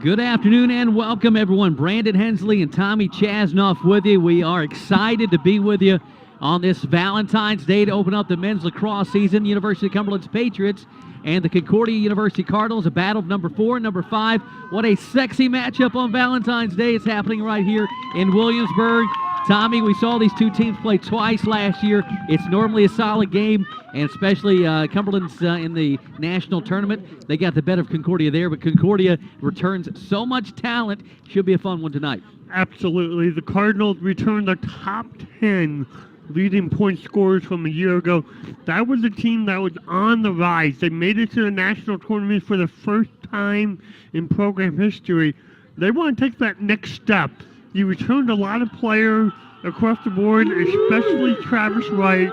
Good afternoon and welcome, everyone. Brandon Hensley and Tommy Chasnoff with you. We are excited to be with you on this Valentine's Day to open up the men's lacrosse season. University of Cumberlands Patriots and the Concordia University Cardinals, a battle of number 4 and number 5. What a sexy matchup on Valentine's Day. It's happening right here in Williamsburg. Tommy, we saw these two teams play twice last year. It's normally a solid game, and especially Cumberland's in the national tournament. They got the better of Concordia there, but Concordia returns so much talent. Should be a fun one tonight. Absolutely. The Cardinals returned their top 10 leading point scorers from a year ago. That was a team that was on the rise. They made it to the national tournament for the first time in program history. They want to take that next step. You returned a lot of players across the board, especially Travis Wright.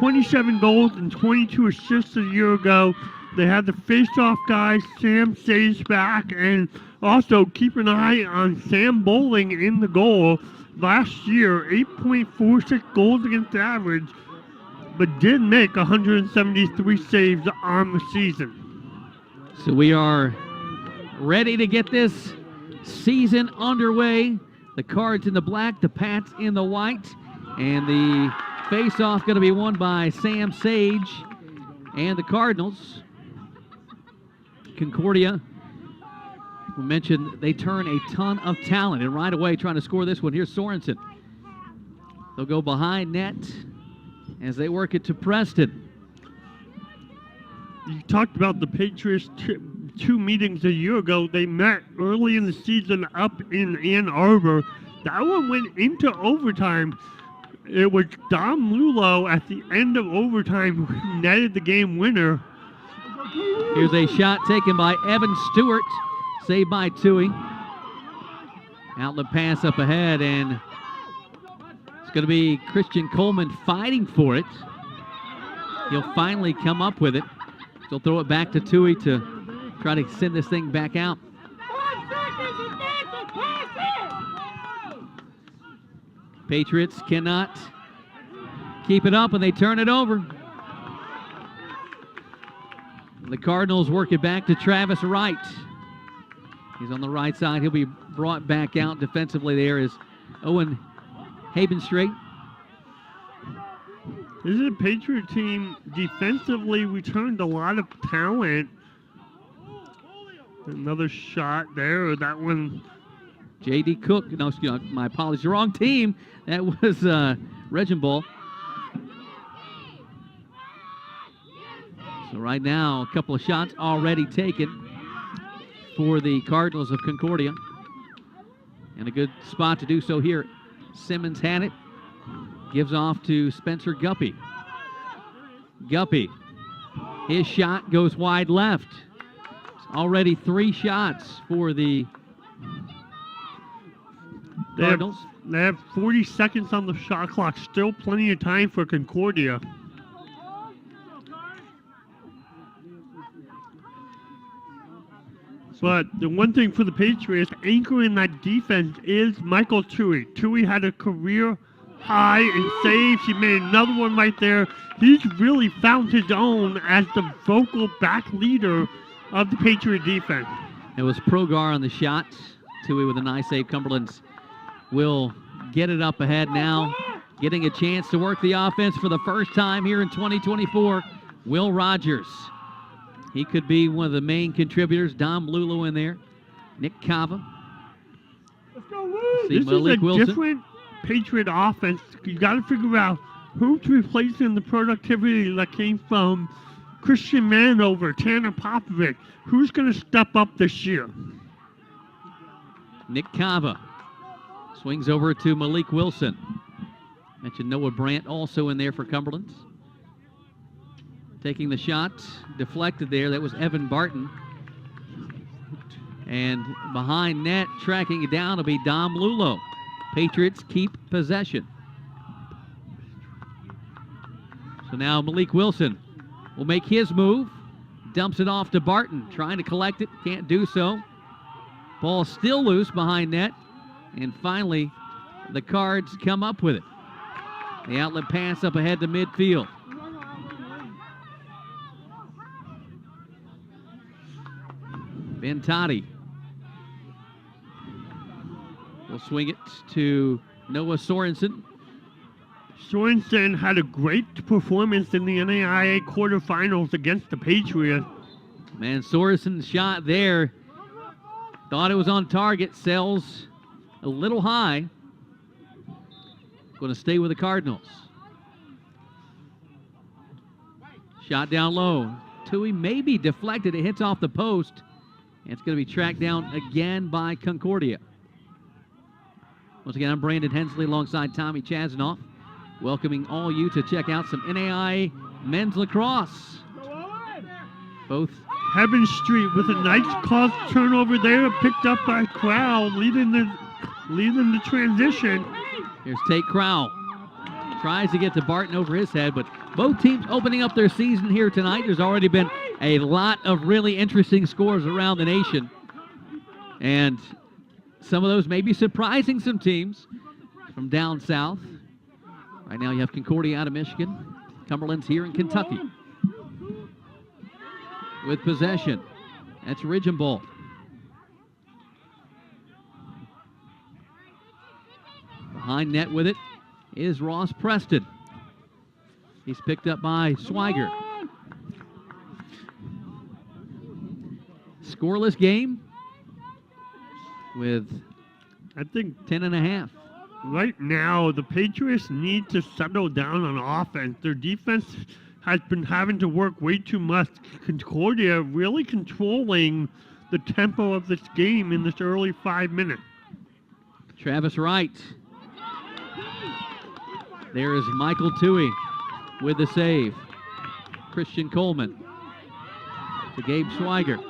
27 goals and 22 assists a year ago. They had the face-off guy, Sam Sage, back, and also keep an eye on Sam Bowling in the goal. Last year, 8.46 goals against average, but did make 173 saves on the season. So we are ready to get this season underway. The Cards in the black, the Pats in the white, and the face-off going to be won by Sam Sage and the Cardinals. Concordia, we mentioned they turn a ton of talent, and right away trying to score this one. Here's Sorensen. They'll go behind net as they work it to Preston. You talked about the Patriots two meetings a year ago. They met early in the season up in Ann Arbor. That one went into overtime. It was Dom Lulo at the end of overtime who netted the game winner. Here's a shot taken by Evan Stewart, saved by Tui. Outlet pass up ahead, and it's going to be Christian Coleman fighting for it. He'll finally come up with it. So throw it back to Tui to try to send this thing back out. Patriots cannot keep it up, and they turn it over. The Cardinals work it back to Travis Wright. He's on the right side. He'll be brought back out defensively. There is Owen Habenstrait. This is a Patriot team defensively returned a lot of talent. Another shot there. That one. J.D. Cook. No, my apologies. Wrong team. That was Regenball. So right now, a couple of shots already taken for the Cardinals of Concordia. And a good spot to do so here. Simmons had it. Gives off to Spencer Guppy. Guppy. His shot goes wide left. It's already 3 shots for the Cardinals. They have 40 seconds on the shot clock. Still plenty of time for Concordia. But the one thing for the Patriots, anchoring that defense, is Michael Tui. Tui had a career high in saves. He made another one right there. He's really found his own as the vocal back leader of the Patriot defense. It was Progar on the shot. Tui with a nice save. Cumberland's will get it up ahead now. Getting a chance to work the offense for the first time here in 2024. Will Rogers. He could be one of the main contributors. Dom Lulo in there. Nick Cava. This Malik is a Wilson. different Patriot offense. You got to figure out who's replacing the productivity that came from Christian Manover, Tanner Popovic. Who's going to step up this year? Nick Cava swings over to Malik Wilson. Mentioned Noah Brandt also in there for Cumberland. Taking the shot, deflected there. That was Evan Barton. And behind net, tracking it down, will be Dom Lulo. Patriots keep possession. So now Malik Wilson will make his move. Dumps it off to Barton, trying to collect it, can't do so. Ball still loose behind net. And finally, the Cards come up with it. The outlet pass up ahead to midfield. Ventati will swing it to Noah Sorensen. Sorensen had a great performance in the NAIA quarterfinals against the Patriots. Man, Sorensen's shot there. Thought it was on target. Sells a little high. Going to stay with the Cardinals. Shot down low. Tui maybe deflected. It hits off the post. And it's going to be tracked down again by Concordia. Once again, I'm Brandon Hensley alongside Tommy Chasnoff, welcoming all you to check out some NAIA men's lacrosse. Both Heaven Street with a nice cause turnover there, picked up by Crowell, leading the transition. Here's Tate Crowell. Tries to get to Barton over his head, but both teams opening up their season here tonight. There's already been a lot of really interesting scores around the nation. And some of those may be surprising some teams from down south. Right now you have Concordia out of Michigan. Cumberland's here in Kentucky. With possession. That's Ridgenbolt. Behind net with it is Ross Preston. He's picked up by Swiger. Scoreless game with I think 10.5. right now the Patriots need to settle down on offense. Their defense has been having to work way too much. Concordia really controlling the tempo of this game in this early 5 minutes. Travis Wright. There is Michael Tui with the save. Christian Coleman to Gabe Schweiger.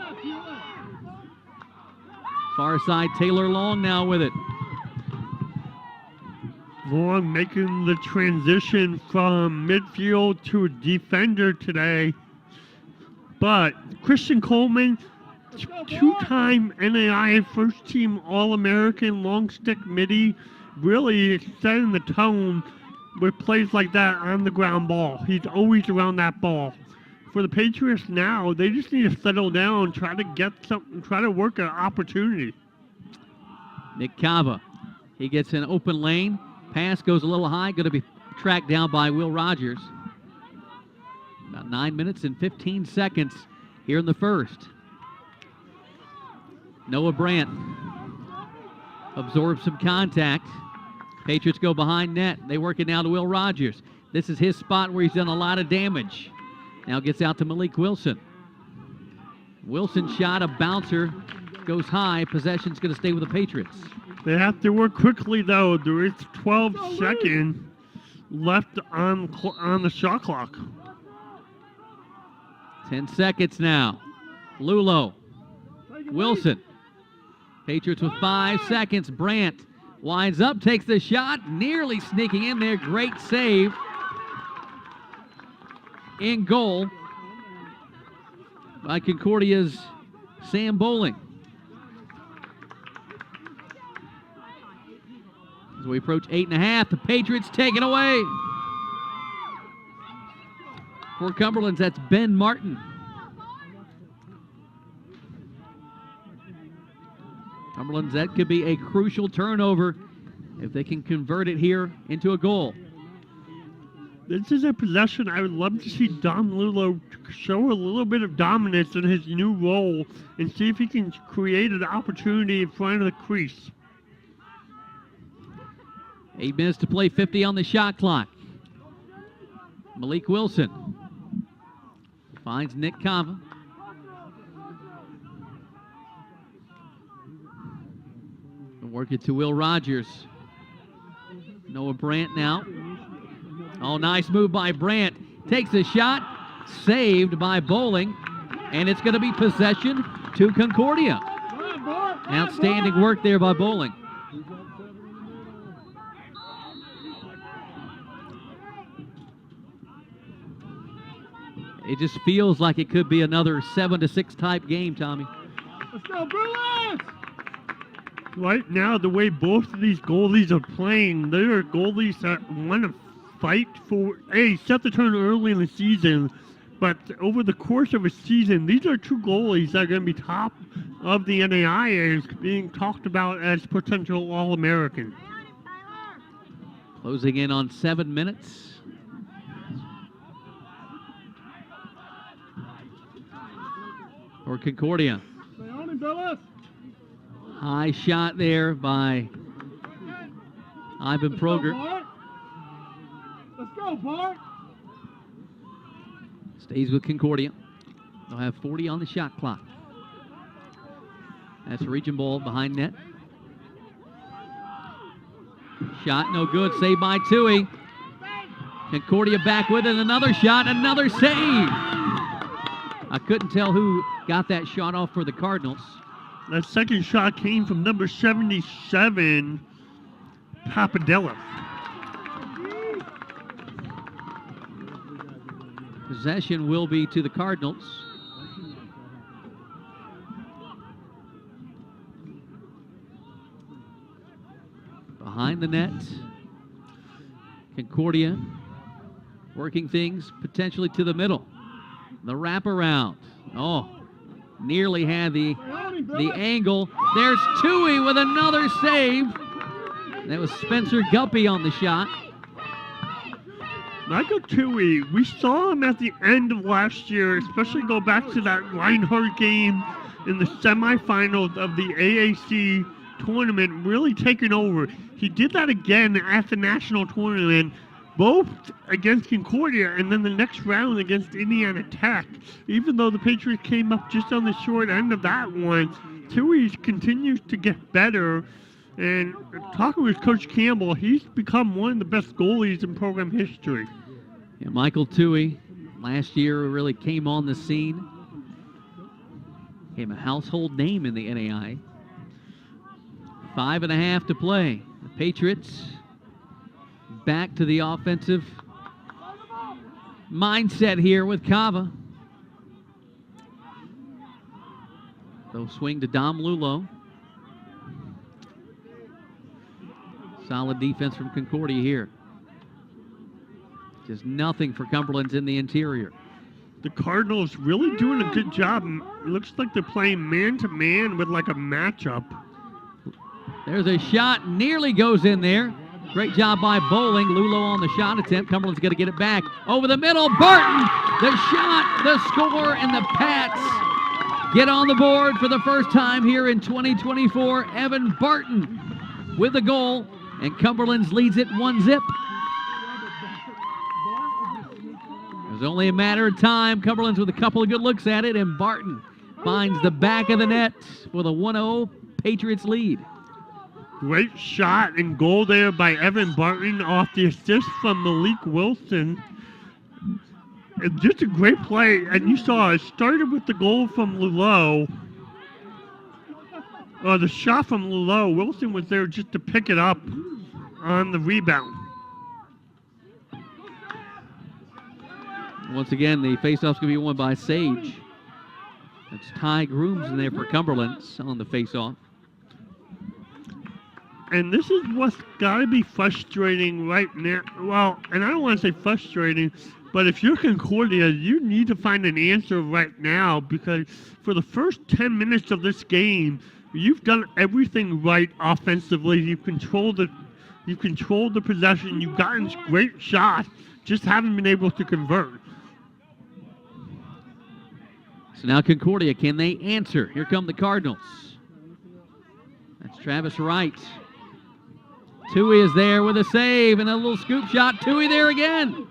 Far side, Taylor Long now with it. Long making the transition from midfield to a defender today. But Christian Coleman, two-time NAIA first-team All-American long stick midi, really setting the tone with plays like that on the ground ball. He's always around that ball. For the Patriots now, they just need to settle down, try to get something, try to work an opportunity. Nick Cava, he gets an open lane. Pass goes a little high, going to be tracked down by Will Rogers. About 9 minutes and 15 seconds here in the first. Noah Brandt absorbs some contact. Patriots go behind net. They work it now to Will Rogers. This is his spot where he's done a lot of damage. Now gets out to Malik Wilson. Wilson shot a bouncer, goes high. Possession's going to stay with the Patriots. They have to work quickly, though. There is 12 seconds left on the shot clock. 10 seconds now. Lulo. Wilson. Patriots with 5 seconds. Brandt winds up, takes the shot, nearly sneaking in there. Great save. In goal by Concordia's Sam Bowling. As we approach 8.5, the Patriots take it away. For Cumberlands, that's Ben Martin. Cumberlands, that could be a crucial turnover if they can convert it here into a goal. This is a possession I would love to see Dom Lulo show a little bit of dominance in his new role and see if he can create an opportunity in front of the crease. 8 minutes to play, 50 on the shot clock. Malik Wilson finds Nick Cava. Work it to Will Rogers. Noah Brandt now. Oh, nice move by Brandt. Takes a shot, saved by Bowling, and it's going to be possession to Concordia. Outstanding work there by Bowling. It just feels like it could be another 7-6 type game, Tommy. Let's go, Bruins! Right now, the way both of these goalies are playing, they are goalies that want to fight for, set the turn early in the season, but over the course of a season, these are two goalies that are going to be top of the NAIA is being talked about as potential All-American. Closing in on 7 minutes. For Concordia. High shot there by Ivan Progar. Let's go, Bart. Stays with Concordia. They'll have 40 on the shot clock. That's a reaching ball behind net. Shot no good. Saved by Tui. Concordia back with it. Another shot. Another save. I couldn't tell who got that shot off for the Cardinals. That second shot came from number 77, Papadella. Possession will be to the Cardinals. Behind the net, Concordia working things potentially to the middle. The wraparound. Oh, nearly had the angle. There's Tui with another save. That was Spencer Guppy on the shot. Michael Tui, we saw him at the end of last year, especially go back to that Reinhardt game in the semifinals of the AAC tournament, really taking over. He did that again at the national tournament, both against Concordia and then the next round against Indiana Tech. Even though the Patriots came up just on the short end of that one, Tui continues to get better. And talking with Coach Campbell, he's become one of the best goalies in program history. Yeah, Michael Tui last year really came on the scene. Became a household name in the NAIA. 5.5 to play. The Patriots back to the offensive mindset here with Cava. They'll swing to Dom Lulo. Solid defense from Concordia here. Just nothing for Cumberlands in the interior. The Cardinals really doing a good job. It looks like they're playing man-to-man with like a matchup. There's a shot, nearly goes in there. Great job by Bowling. Lulo on the shot attempt. Cumberland's going to get it back. Over the middle, Barton! The shot, the score, and the Pats get on the board for the first time here in 2024. Evan Barton with the goal. And Cumberlands leads it 1-0. It was only a matter of time. Cumberlands with a couple of good looks at it, and Barton finds the back of the net with a 1-0 Patriots lead. Great shot and goal there by Evan Barton off the assist from Malik Wilson. And just a great play, and you saw it started with the goal from Lulo. The shot from Lulo. Wilson was there just to pick it up on the rebound. Once again, the faceoff's going to be won by Sage. That's Ty Grooms in there for Cumberlands on the faceoff. And this is what's got to be frustrating right now. Well, and I don't want to say frustrating, but if you're Concordia, you need to find an answer right now, because for the first 10 minutes of this game, you've done everything right offensively. You've controlled the possession. You've gotten great shots, just haven't been able to convert. So now Concordia, can they answer? Here come the Cardinals. That's Travis Wright. Tui is there with a save and a little scoop shot. Tui there again.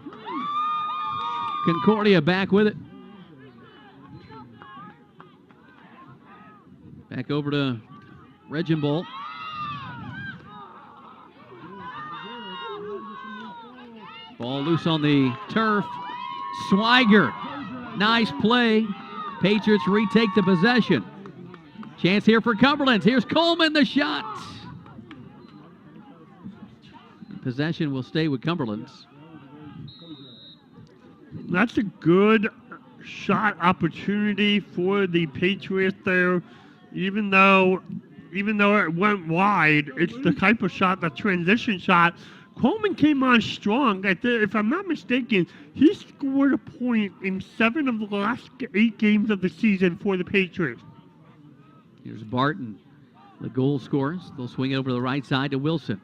Concordia back with it. Back over to Reginbold. Ball loose on the turf. Swiger. Nice play. Patriots retake the possession. Chance here for Cumberlands. Here's Coleman, the shot. Possession will stay with Cumberlands. That's a good shot opportunity for the Patriots there. Even though it went wide, it's the type of shot, the transition shot. Coleman came on strong. If I'm not mistaken, he scored a point in 7 of the last 8 games of the season for the Patriots. Here's Barton, the goal scorers. They'll swing it over to the right side to Wilson.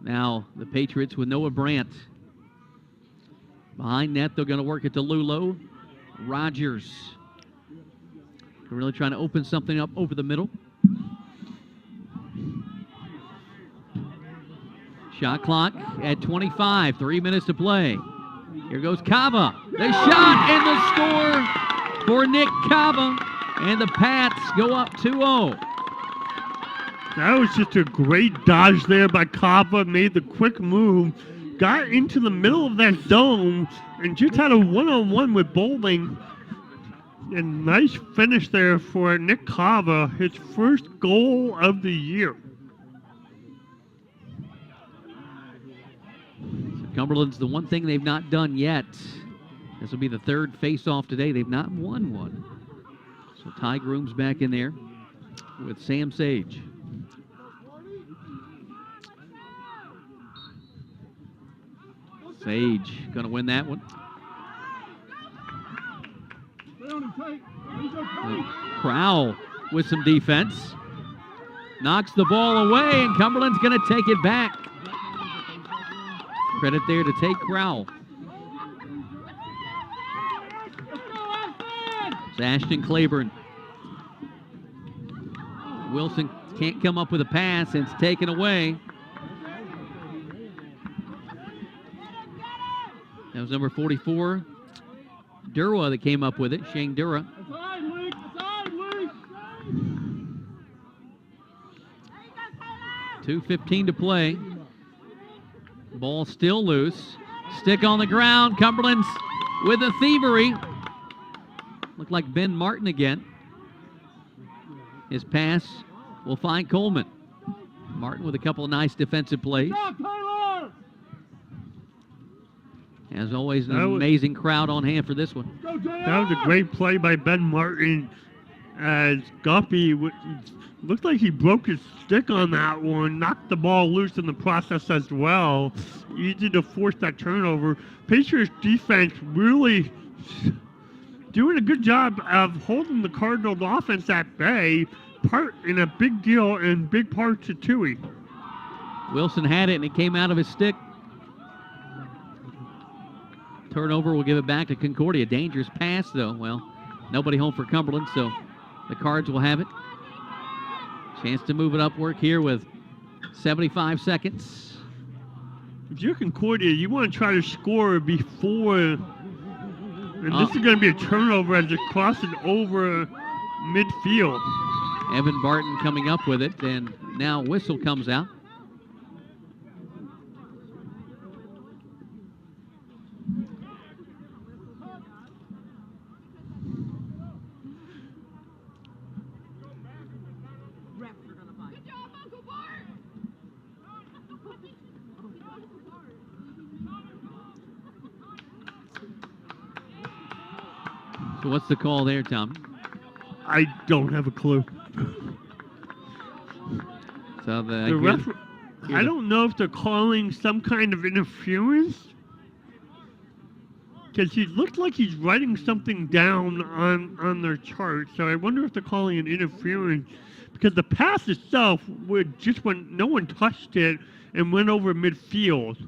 Now the Patriots with Noah Brandt. Behind net, they're going to work it to Lulo. Rogers. They're really trying to open something up over the middle. Shot clock at 25. 3 minutes to play. Here goes Cava. The shot and the score for Nick Cava. And the Pats go up 2-0. That was just a great dodge there by Cava. Made the quick move. Got into the middle of that zone and just had a one-on-one with Bowling. And nice finish there for Nick Cava. His first goal of the year. Cumberland's the one thing they've not done yet. This will be the third face-off today. They've not won one. So Ty Groom's back in there with Sam Sage. Sage going to win that one. Crowell with some defense. Knocks the ball away, and Cumberland's going to take it back. Credit there to Tate Crowell. It's Ashton Claiborne. Wilson can't come up with a pass, and it's taken away. That was number 44, Dura, that came up with it, Shane Dura. 2:15 to play. Ball still loose. Stick on the ground. Cumberland's with a thievery. Looked like Ben Martin again. His pass will find Coleman. Martin with a couple of nice defensive plays. As always, an amazing crowd on hand for this one. That was a great play by Ben Martin, as Guppy looked like he broke his stick on that one, knocked the ball loose in the process as well. Easy to force that turnover. Patriots defense really doing a good job of holding the Cardinals offense at bay, part in a big deal and big part to Tui. Wilson had it and it came out of his stick. Turnover will give it back to Concordia. Dangerous pass though. Well, nobody home for Cumberland, so the Cards will have it. Chance to move it upward here with 75 seconds. If you're Concordia, you want to try to score before, and this is going to be a turnover as it crosses over midfield. Evan Barton coming up with it, and now whistle comes out. So what's the call there, Tom? I don't have a clue. So I don't know if they're calling some kind of interference, because he looked like he's writing something down on their chart. So I wonder if they're calling an interference, because the pass itself would just when no one touched it and went over midfield.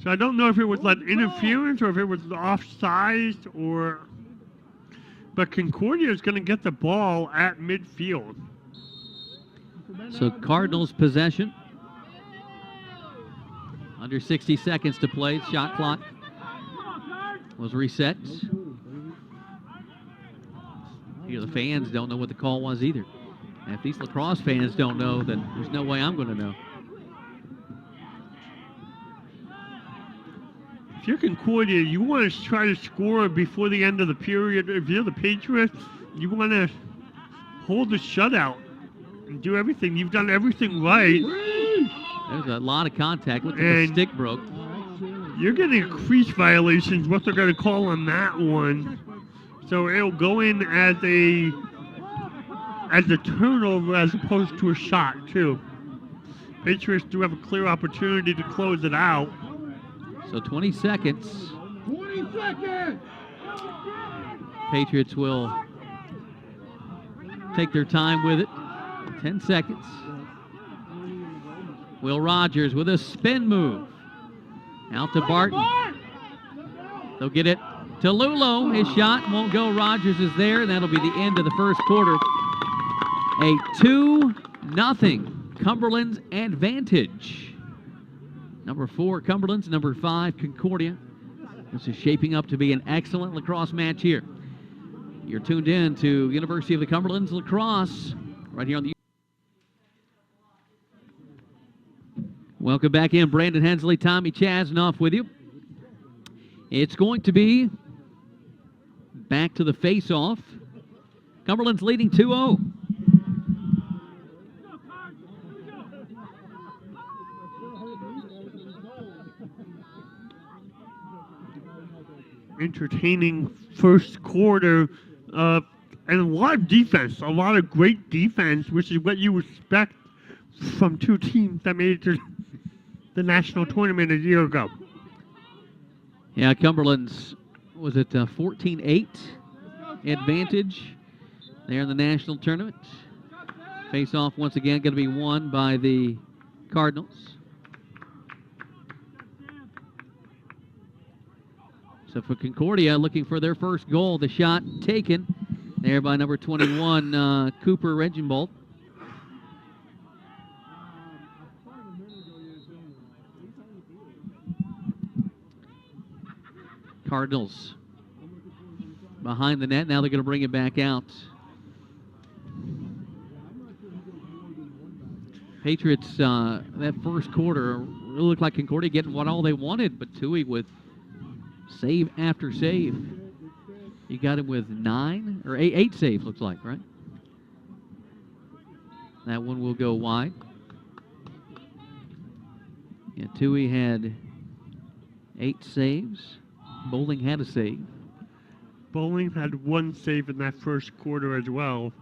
So I don't know if it was like interference or if it was offside or. But Concordia is going to get the ball at midfield. So Cardinals possession. Under 60 seconds to play. Shot clock was reset. Here the fans don't know what the call was either. And if these Lacrosse fans don't know, then there's no way I'm going to know. If you're Concordia, you want to try to score before the end of the period. If you're the Patriots, you want to hold the shutout and do everything. You've done everything right. There's a lot of contact. Look, the stick broke. You're getting increased violations, what they're going to call on that one. So it'll go in as a turnover as opposed to a shot, too. Patriots do have a clear opportunity to close it out. So 20 seconds. 20 seconds! Patriots will take their time with it. 10 seconds. Will Rogers with a spin move. Out to Barton. They'll get it to Lulo. His shot won't go. Rogers is there, and that'll be the end of the first quarter. A 2-0 Cumberlands advantage. Number 4, Cumberlands. Number 5, Concordia. This is shaping up to be an excellent lacrosse match here. You're tuned in to University of the Cumberlands Lacrosse right here on the... Welcome back in. Brandon Hensley, Tommy Chasnoff with you. It's going to be back to the face-off. Cumberland's leading 2-0. Entertaining first quarter, and a lot of defense, a lot of great defense, which is what you expect from two teams that made it to the national tournament a year ago. Yeah, Cumberland's, was it 14-8 advantage there in the national tournament. Face-off once again going to be won by the Cardinals. So for Concordia, looking for their first goal, the shot taken there by number 21, Cooper Regenbold. Cardinals behind the net. Now they're going to bring it back out. Patriots, that first quarter, really looked like Concordia getting all they wanted, but Tui with save after save. You got him with 9 or 8 saves, looks like, right? That one will go wide. Yeah, Tui had 8 saves. Bowling had a save. Bowling had 1 save in that first quarter as well.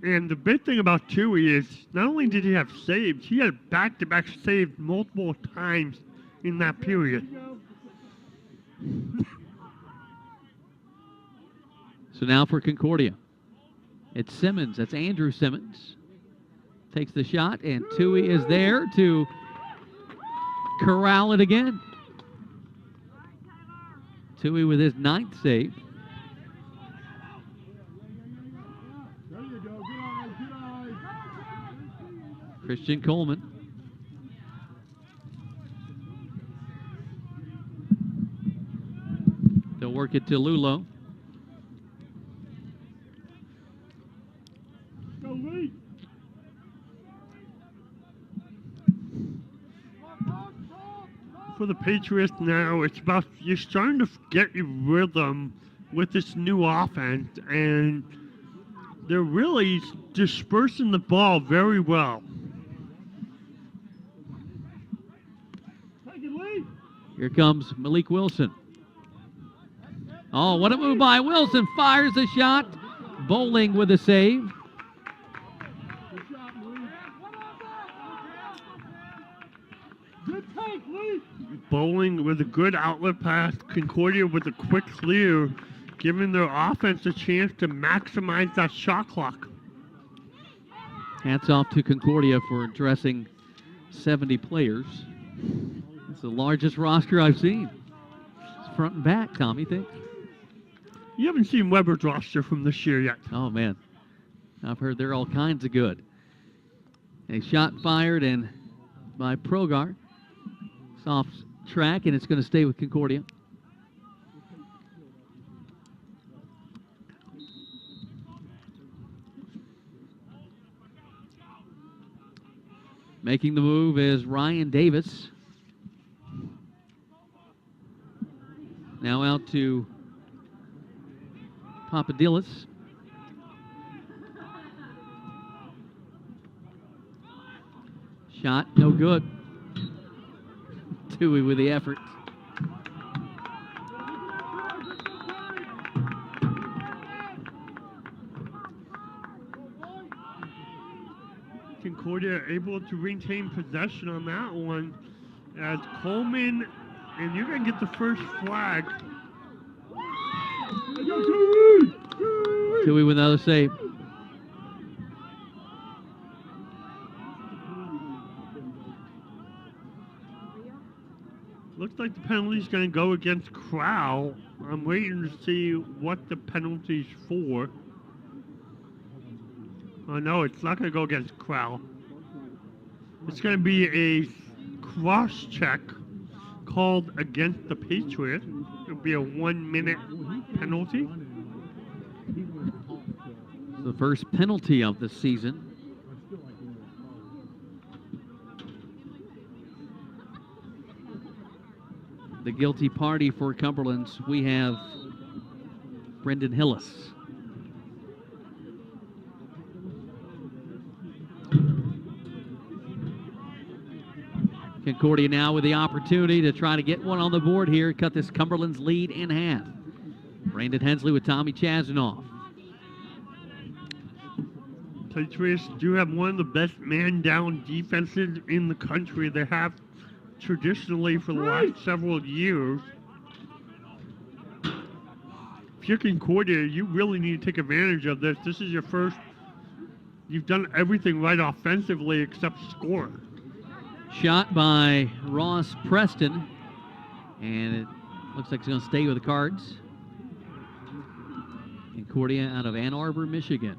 And the big thing about Tui is not only did he have saves, he had back-to-back saves multiple times in that period. So now for Concordia, it's Simmons. That's Andrew Simmons. Takes the shot, and Tui is there to corral it again. Tui with his 9th save. Christian Coleman. They'll work it to Lulo. For the Patriots now, it's about you're starting to get your rhythm with this new offense, and they're really dispersing the ball very well. Here comes Malik Wilson. Oh, what a move by Wilson. Fires a shot. Bowling with a save. Bowling with a good outlet pass. Concordia with a quick clear, giving their offense a chance to maximize that shot clock. Hats off to Concordia for dressing 70 players. It's the largest roster I've seen. It's front and back, Tommy, think? You haven't seen Weber's roster from this year yet. Oh, man. I've heard they're all kinds of good. A shot fired and by Progar. Soft track, and it's going to stay with Concordia. Making the move is Ryan Davis. Now out to Papadillas. Shot, no good. Tui with the effort. Concordia able to retain possession on that one as Coleman And you're going to get the first flag. Tui with another save. Looks like the penalty's going to go against Crowell. I'm waiting to see what the penalty's for. Oh no, it's not going to go against Crowell. It's going to be a cross check called against the Patriots. It'll be a 1 minute penalty. The first penalty of the season. The guilty party for Cumberlands, we have Brendan Hillis. Concordia now with the opportunity to try to get one on the board here, cut this Cumberlands lead in half. Brandon Hensley with Tommy Chasnoff. Patriots do have one of the best man-down defenses in the country. They have traditionally for the last several years. If you're Concordia, you really need to take advantage of this. This is your first. You've done everything right offensively except score. Shot by Ross Preston, and it looks like it's going to stay with the Cards. Concordia out of Ann Arbor, Michigan,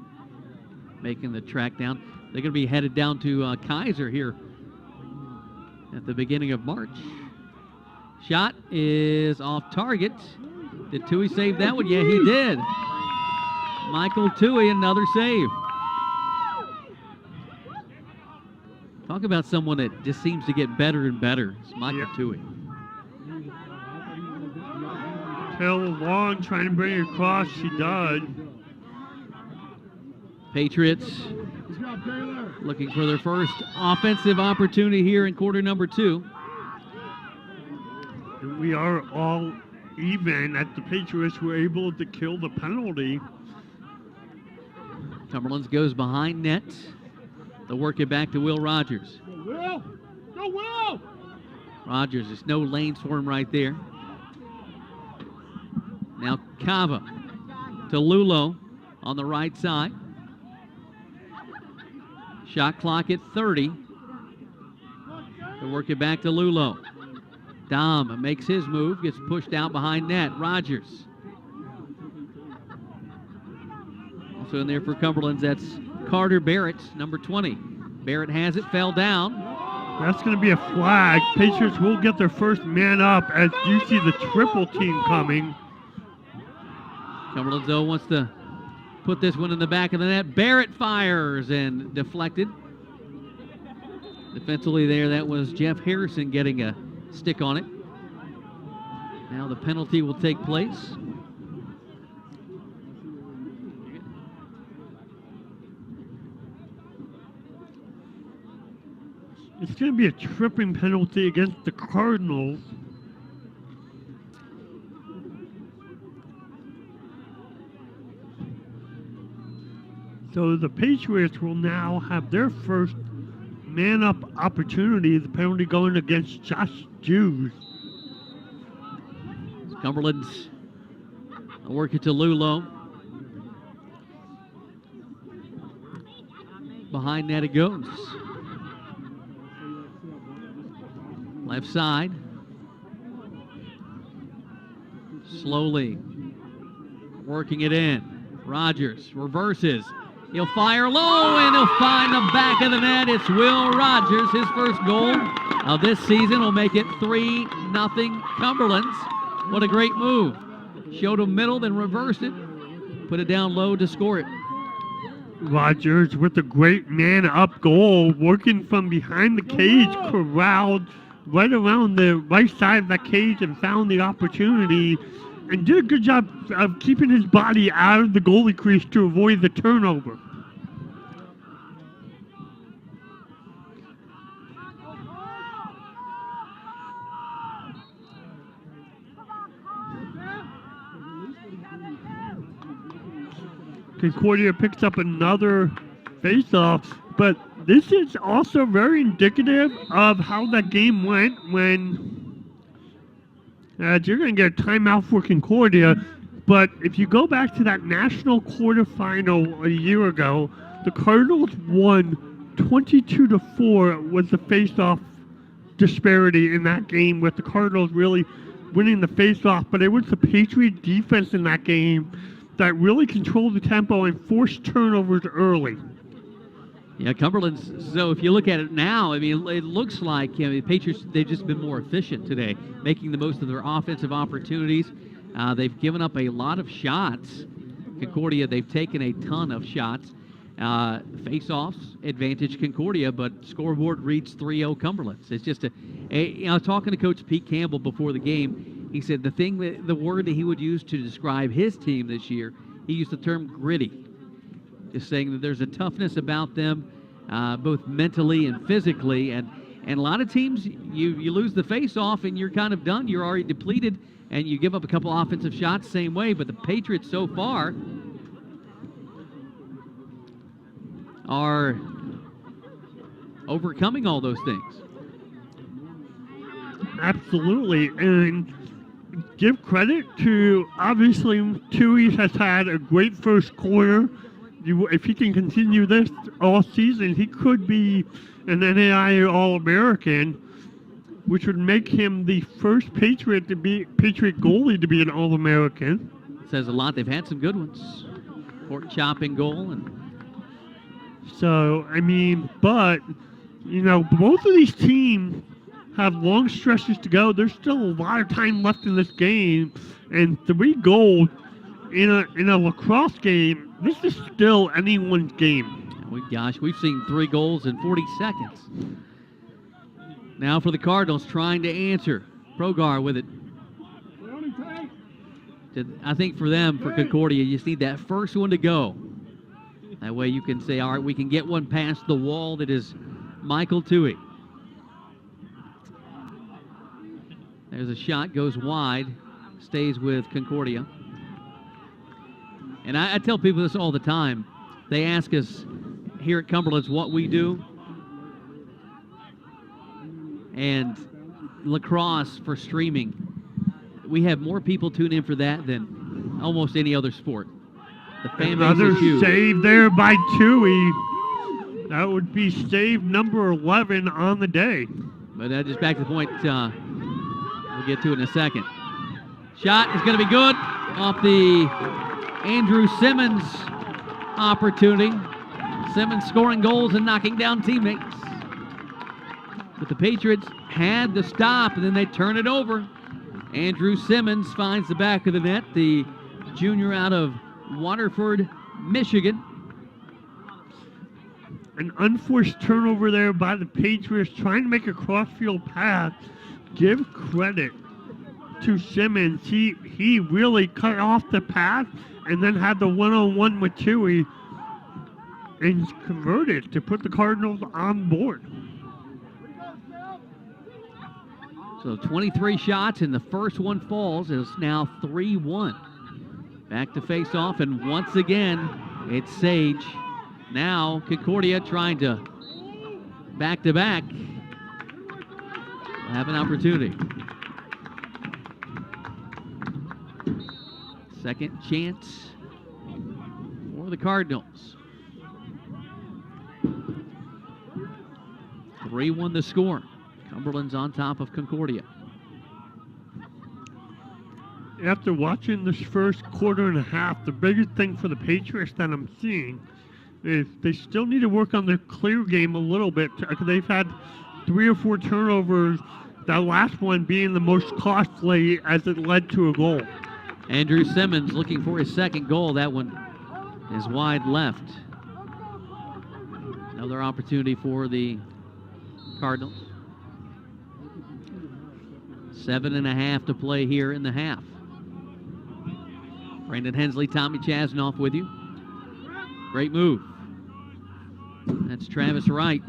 making the track down. They're going to be headed down to Kaiser here at the beginning of March. Shot is off target. Did Tui save that one? Yeah, he did. Michael Tui, another save. Talk about someone that just seems to get better and better. It's Michael Tui. Taylor Long trying to bring it across. She does. Patriots looking for their first offensive opportunity here in quarter number 2. We are all even at the Patriots were able to kill the penalty. Cumberlands goes behind net. They'll work it back to Will Rogers. Go Will! Go Will! Rogers, there's no lanes for him right there. Now Cava to Lulo on the right side. Shot clock at 30. They'll work it back to Lulo. Dom makes his move, gets pushed out behind net. Rogers. Also in there for Cumberlands, that's Carter Barrett, number 20. Barrett has it, fell down. That's going to be a flag. Patriots will get their first man up as you see the triple team coming. Cumberlands, though, wants to put this one in the back of the net. Barrett fires and deflected. Defensively there, that was Jeff Harrison getting a stick on it. Now the penalty will take place. It's going to be a tripping penalty against the Cardinals. So the Patriots will now have their first man-up opportunity. The penalty going against Josh Jews. Cumberlands will work it to Lulo. Behind net it goes. Left side. Slowly working it in. Rogers reverses. He'll fire low and he'll find the back of the net. It's Will Rogers. His first goal of this season will make it 3-0 Cumberlands. What a great move. Showed him middle, then reversed it. Put it down low to score it. Rogers with a great man-up goal, working from behind the cage, corralled right around the right side of that cage and found the opportunity and did a good job of keeping his body out of the goalie crease to avoid the turnover. Concordia picks up another face-off, but this is also very indicative of how that game went when you're going to get a timeout for Concordia. But if you go back to that national quarterfinal a year ago, the Cardinals won 22-4 was the face-off disparity in that game, with the Cardinals really winning the face-off. But it was the Patriot defense in that game that really controlled the tempo and forced turnovers early. Yeah, Cumberland's, so if you look at it now, I mean, it looks like the Patriots, they've just been more efficient today, making the most of their offensive opportunities. They've given up a lot of shots. Concordia, they've taken a ton of shots. Face-offs, advantage Concordia, but scoreboard reads 3-0 Cumberlands. It's just talking to Coach Pete Campbell before the game, he said the word that he would use to describe his team this year, he used the term gritty. Just saying that there's a toughness about them, both mentally and physically, and a lot of teams, you lose the face-off and you're kind of done. You're already depleted, and you give up a couple offensive shots same way. But the Patriots so far are overcoming all those things. Absolutely, and give credit to, obviously, Tui has had a great first quarter. If he can continue this all season, he could be an NAIA All-American, which would make him the first Patriot goalie to be an All-American. Says a lot. They've had some good ones. Pork chopping goal. So, I mean, but, both of these teams have long stretches to go. There's still a lot of time left in this game, and 3 goals in a lacrosse game, this is still anyone's game. We've seen 3 goals in 40 seconds. Now for the Cardinals, trying to answer. Progar with it. I think for them, for Concordia, you just need that first one to go. That way you can say, all right, we can get one past the wall that is Michael Tui. There's a shot, goes wide, stays with Concordia. And I tell people this all the time. They ask us here at Cumberlands what we do. And lacrosse for streaming, we have more people tune in for that than almost any other sport. The fan base is huge. Save there by Tui. That would be save number 11 on the day. But just back to the point, we'll get to it in a second. Shot is going to be good off the Andrew Simmons opportunity. Simmons scoring goals and knocking down teammates. But the Patriots had the stop, and then they turn it over. Andrew Simmons finds the back of the net, the junior out of Waterford, Michigan. An unforced turnover there by the Patriots, trying to make a cross-field pass. Give credit to Simmons. He really cut off the pass and then had the one-on-one with Tui and converted to put the Cardinals on board. So 23 shots, and the first one falls. It's now 3-1. Back to face off, and once again, it's Sage. Now Concordia trying to back-to-back. Have an opportunity. Second chance for the Cardinals. 3-1 the score. Cumberland's on top of Concordia. After watching this first quarter and a half, the biggest thing for the Patriots that I'm seeing is they still need to work on their clear game a little bit. They've had 3 or 4 turnovers, that last one being the most costly as it led to a goal. Andrew Simmons looking for his second goal. That one is wide left. Another opportunity for the Cardinals. 7.5 to play here in the half. Brandon Hensley, Tommy Chasnoff with you. Great move. That's Travis Wright.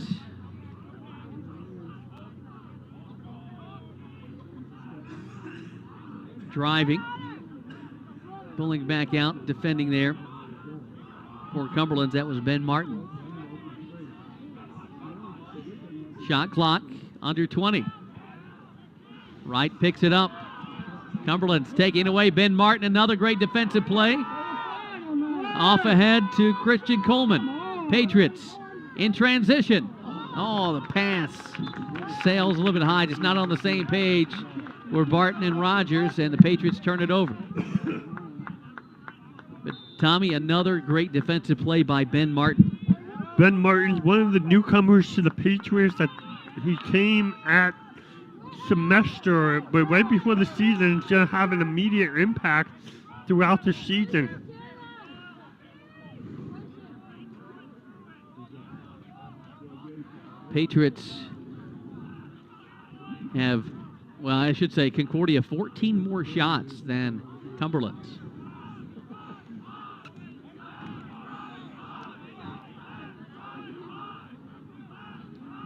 Driving. Pulling back out, defending there. For Cumberlands, that was Ben Martin. Shot clock under 20. Wright picks it up. Cumberland's taking away Ben Martin, another great defensive play. Off ahead to Christian Coleman. Patriots in transition. Oh, the pass sails a little bit high, just not on the same page were Barton and Rogers, and the Patriots turn it over. But Tommy, another great defensive play by Ben Martin. Ben Martin's one of the newcomers to the Patriots that he came at semester, but right before the season, it's going to have an immediate impact throughout the season. Patriots have, well, I should say Concordia 14 more shots than Cumberland's.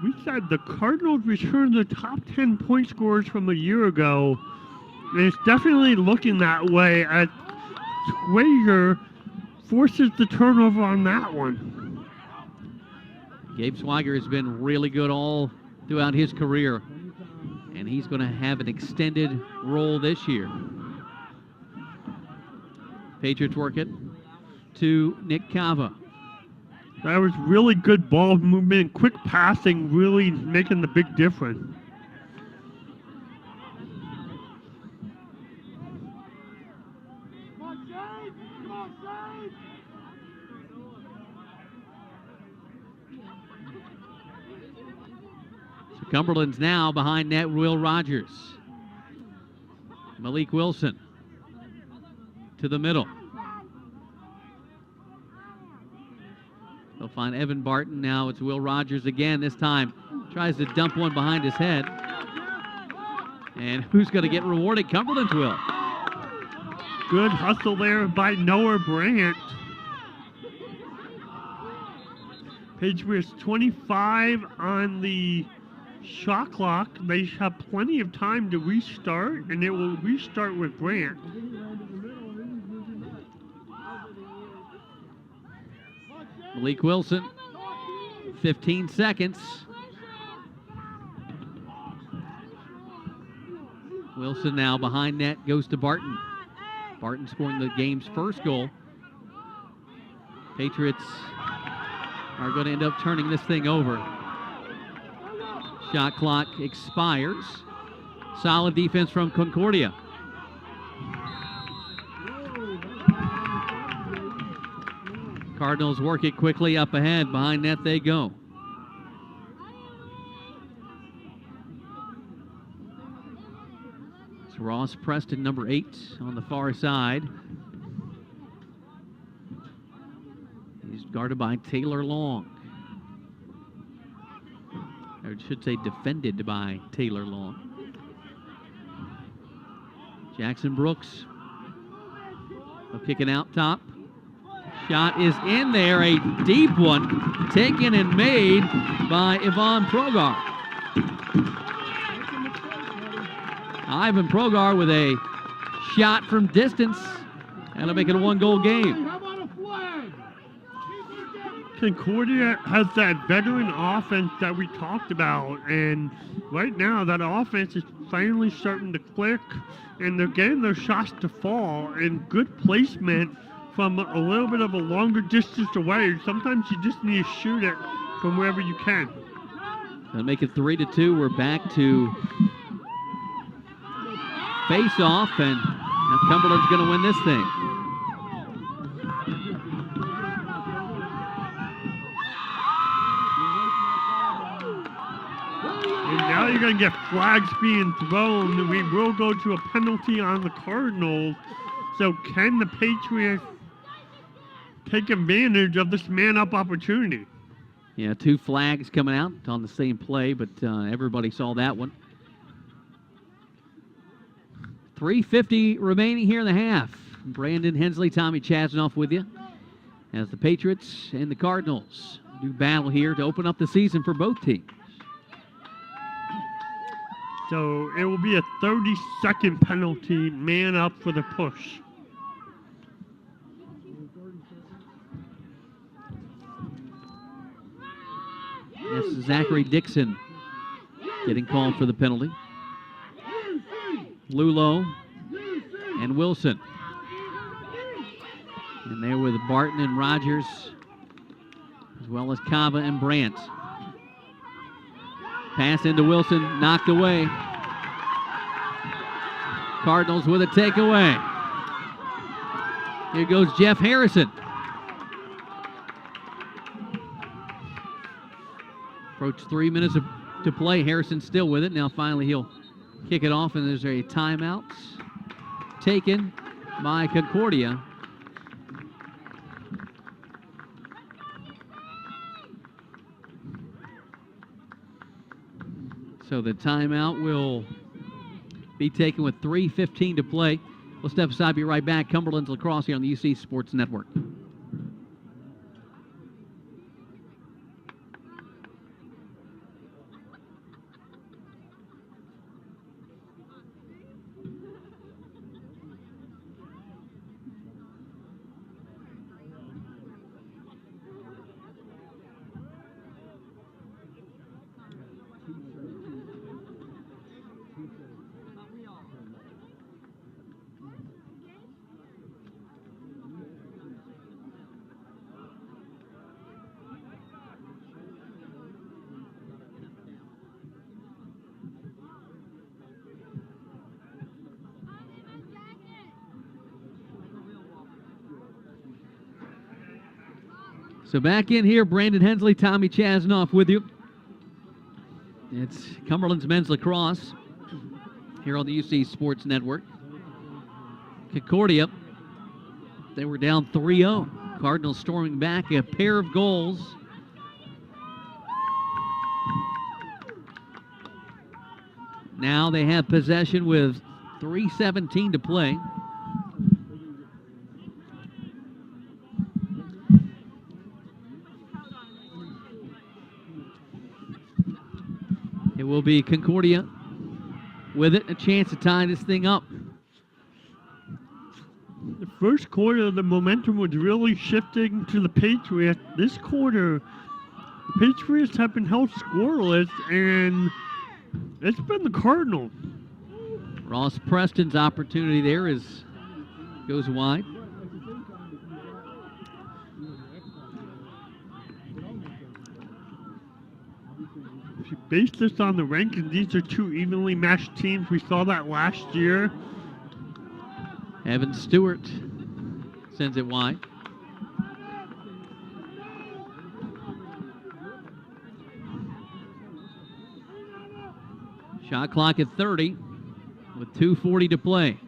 We said the Cardinals returned the top 10 point scorers from a year ago, and it's definitely looking that way as Progar forces the turnover on that one. Gabe Swiger has been really good all throughout his career, and he's going to have an extended role this year. Patriots work it to Nick Cava. That was really good ball movement, quick passing, really making the big difference. So Cumberland's now behind net, Will Rogers. Malik Wilson to the middle. They'll find Evan Barton. Now it's Will Rogers again. This time tries to dump one behind his head. And who's going to get rewarded? Cumberland's will. Good hustle there by Noah Brandt. Patriots 25 on the shot clock. They have plenty of time to restart, and it will restart with Brandt. Malik Wilson, 15 seconds. Wilson now behind net, goes to Barton. Barton scoring the game's first goal. Patriots are going to end up turning this thing over. Shot clock expires. Solid defense from Concordia. Cardinals work it quickly up ahead. Behind net they go. It's Ross Preston, number 8, on the far side. He's guarded by Taylor Long. Or I should say defended by Taylor Long. Jackson Brooks. They'll kick it out top. Shot is in there, a deep one, taken and made by Ivan Progar. Ivan Progar with a shot from distance, and it'll make it a one-goal game. Concordia has that veteran offense that we talked about, and right now that offense is finally starting to click, and they're getting their shots to fall, and good placement from a little bit of a longer distance away. Sometimes you just need to shoot it from wherever you can. Gonna make it 3-2. We're back to face off, and now Cumberland's gonna win this thing. And now you're gonna get flags being thrown. We will go to a penalty on the Cardinals. So can the Patriots take advantage of this man-up opportunity? Yeah, 2 flags coming out on the same play, but everybody saw that one. 3:50 remaining here in the half. Brandon Hensley, Tommy Chasnoff with you as the Patriots and the Cardinals do battle here to open up the season for both teams. So it will be a 30-second penalty, man up for the push. Yes, Zachary Dixon getting called for the penalty. Lulo and Wilson. And there with Barton and Rogers, as well as Kava and Brandt. Pass into Wilson, knocked away. Cardinals with a takeaway. Here goes Jeff Harrison. Approach 3 minutes to play. Harrison still with it. Now finally he'll kick it off, and there's a timeout taken by Concordia. So the timeout will be taken with 3:15 to play. We'll step aside, be right back. Cumberlands Lacrosse here on the UC Sports Network. So back in here, Brandon Hensley, Tommy Chasnoff with you. It's Cumberland's men's lacrosse here on the UC Sports Network. Concordia, they were down 3-0. Cardinals storming back a pair of goals. Now they have possession with 3:17 to play. It will be Concordia with it, a chance to tie this thing up. The first quarter, the momentum was really shifting to the Patriots. This quarter, the Patriots have been held scoreless, and it's been the Cardinals. Ross Preston's opportunity there goes wide. If you base this on the rankings, these are two evenly matched teams. We saw that last year. Evan Stewart sends it wide. Shot clock at 30 with 2:40 to play.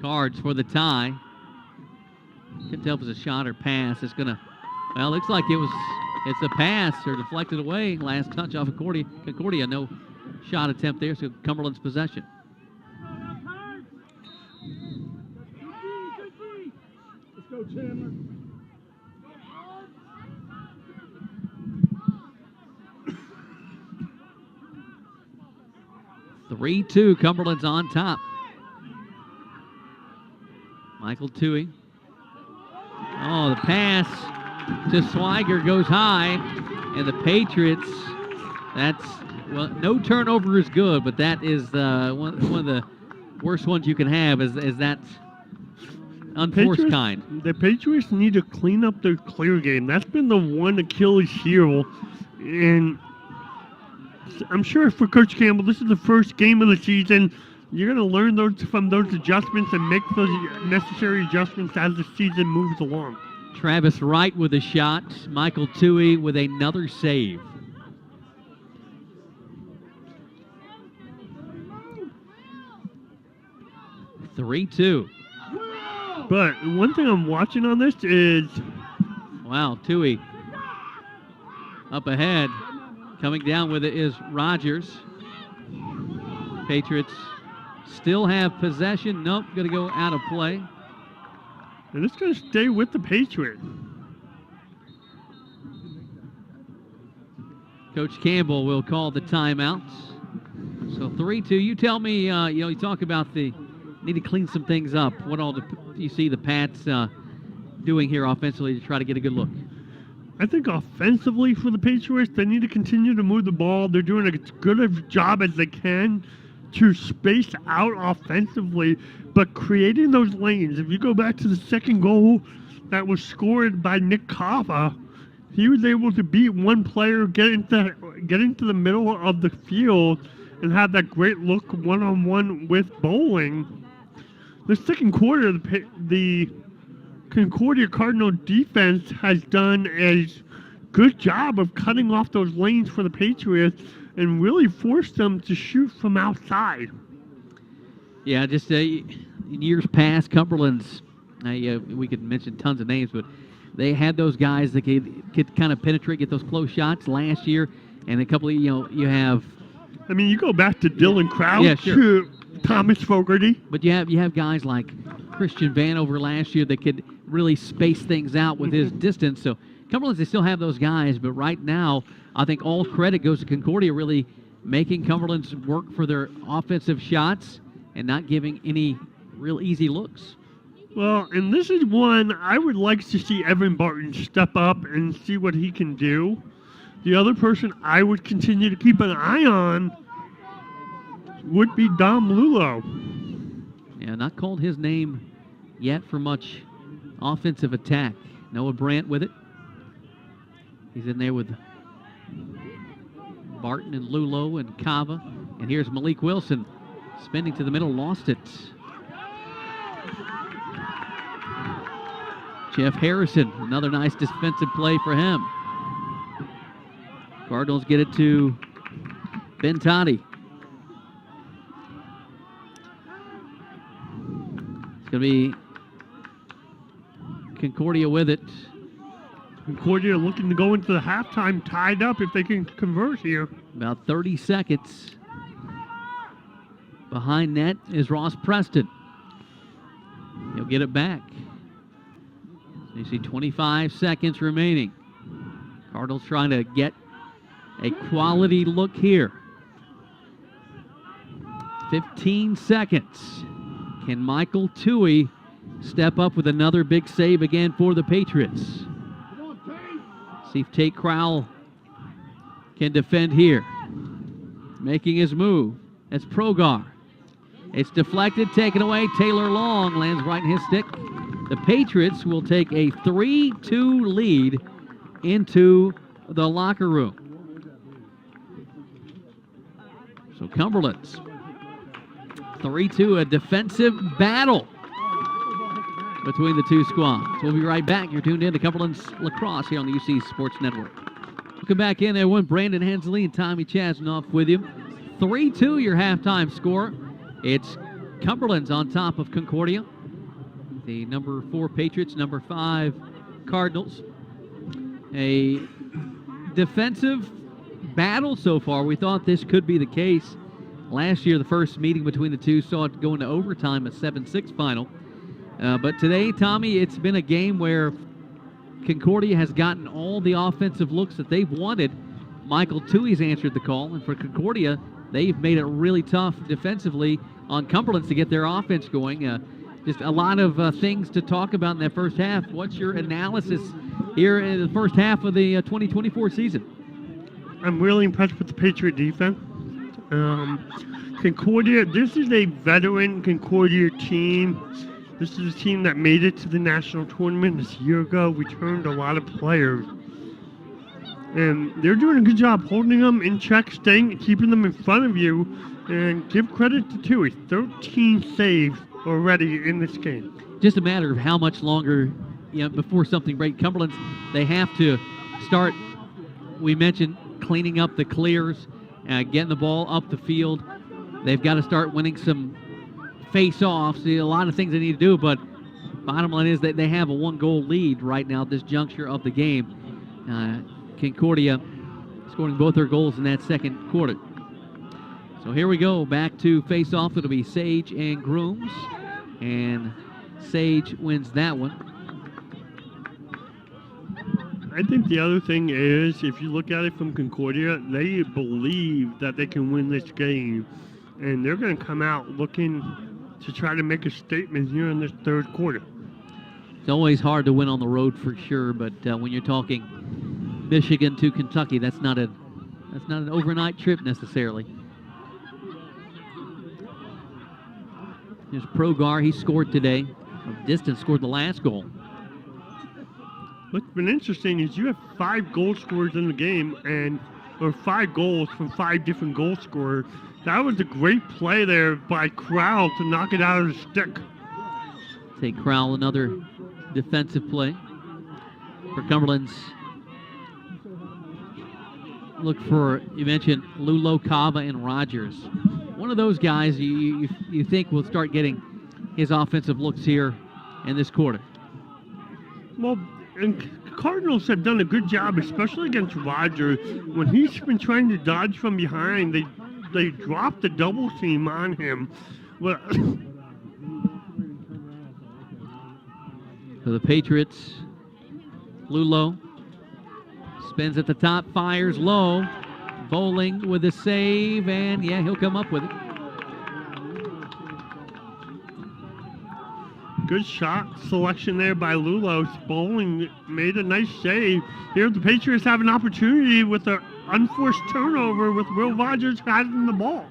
Cards for the tie. Can't tell if it's a shot or pass. It's gonna, well, looks like it's a pass or deflected away. Last touch off of Concordia. No shot attempt there, so Cumberland's possession. Let's go, Chandler. 3-2, Cumberland's on top. Michael Toohey. Oh, the pass to Swiger goes high, and the Patriots, well, no turnover is good, but that is one of the worst ones you can have is that unforced kind. The Patriots need to clean up their clear game. That's been the one Achilles heel, and I'm sure for Coach Campbell, this is the first game of the season. You're going to learn from those adjustments and make those necessary adjustments as the season moves along. Travis Wright with a shot. Michael Toohey with another save. (3-2). But one thing I'm watching on this is... Wow, Toohey up ahead. Coming down with it is Rogers. Patriots still have possession. Nope, going to go out of play. And it's going to stay with the Patriots. Coach Campbell will call the timeouts. So 3-2. You tell me, you talk about need to clean some things up. What all do you see the Pats doing here offensively to try to get a good look? I think offensively for the Patriots, they need to continue to move the ball. They're doing as good a job as they can to space out offensively, but creating those lanes. If you go back to the second goal that was scored by Nick Cava, he was able to beat one player, get into the middle of the field, and have that great look one-on-one with Bowling. The second quarter, the Concordia Cardinal defense has done a good job of cutting off those lanes for the Patriots and really forced them to shoot from outside. Yeah, just in years past, Cumberland's, we could mention tons of names, but they had those guys that could kind of penetrate, get those close shots last year, and a couple of, you have... I mean, you go back to Dylan Crouch, sure. Thomas Fogarty. But you have guys like Christian Vanover last year that could really space things out with his distance. So Cumberland's, they still have those guys, but right now, I think all credit goes to Concordia really making Cumberland's work for their offensive shots and not giving any real easy looks. Well, and this is one I would like to see Evan Barton step up and see what he can do. The other person I would continue to keep an eye on would be Dom Lulo. Yeah, not called his name yet for much offensive attack. Noah Brandt with it. He's in there with Barton and Lulo and Cava. And here's Malik Wilson spinning to the middle, lost it. Jeff Harrison, another nice defensive play for him. Cardinals get it to Bentati. It's going to be Concordia with it. Concordia looking to go into the halftime tied up if they can convert here. About 30 seconds. Behind net is Ross Preston. He'll get it back. So you see 25 seconds remaining. Cardinals trying to get a quality look here. 15 seconds. Can Michael Toohey step up with another big save again for the Patriots? See if Tate Crowell can defend here. Making his move. That's Progar. It's deflected, taken away. Taylor Long lands right in his stick. The Patriots will take a 3-2 lead into the locker room. So Cumberland's 3-2, a defensive battle between the two squads. We'll be right back. You're tuned in to Cumberland's Lacrosse here on the UC Sports Network. Welcome back in there with Brandon Hensley and Tommy Chasnoff with you. 3-2 your halftime score. It's Cumberland's on top of Concordia. The number 4 Patriots, number 5 Cardinals. A defensive battle so far. We thought this could be the case. Last year, the first meeting between the two saw it go into overtime, a 7-6 final. But today, Tommy, it's been a game where Concordia has gotten all the offensive looks that they've wanted. Michael Toohey's answered the call, and for Concordia, they've made it really tough defensively on Cumberland's to get their offense going. Just a lot of things to talk about in that first half. What's your analysis here in the first half of the 2024 season? I'm really impressed with the Patriot defense. Concordia, this is a veteran Concordia team. This is a team that made it to the national tournament this year ago, returned a lot of players. And they're doing a good job holding them in check, keeping them in front of you, and give credit to Toohey. 13 saves already in this game. Just a matter of how much longer, before something breaks. Cumberland's, they have to start, we mentioned, cleaning up the clears, getting the ball up the field. They've got to start winning some face-offs. A lot of things they need to do, but bottom line is that they have a 1-goal lead right now at this juncture of the game. Concordia scoring both their goals in that second quarter. So here we go, back to face-off. It'll be Sage and Grooms, and Sage wins that one. I think the other thing is, if you look at it from Concordia, they believe that they can win this game, and they're going to come out looking to try to make a statement here in this third quarter. It's always hard to win on the road for sure, but when you're talking Michigan to Kentucky. That's not an overnight trip necessarily. There's Progar. He scored today. From distance, scored the last goal. What's been interesting is you have 5 goal scorers in the game, or 5 goals from 5 different goal scorers. That was a great play there by Crowell to knock it out of the stick. Take Crowell, another defensive play for Cumberland's. Look for, you mentioned Lulo, Cava, and Rogers. One of those guys you think will start getting his offensive looks here in this quarter. Well, and Cardinals have done a good job, especially against Rogers. When he's been trying to dodge from behind, they dropped the double team on him. Well, for the Patriots, Lulo spins at the top, fires low. Bowling with a save, and yeah, he'll come up with it. Good shot selection there by Lulo. Bowling made a nice save. Here the Patriots have an opportunity with an unforced turnover with Will Rogers having the ball.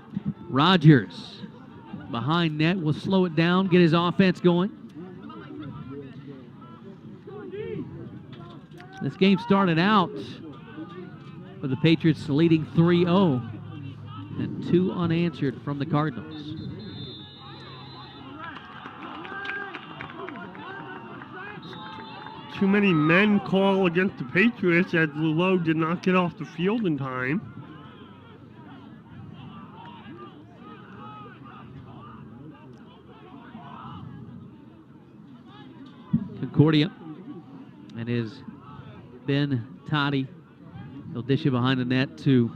Rogers behind net will slow it down, get his offense going. This game started out with the Patriots leading 3-0 and 2 unanswered from the Cardinals. Too many men call against the Patriots as Lulo did not get off the field in time. Concordia and his Ben Toddy. He'll dish it behind the net to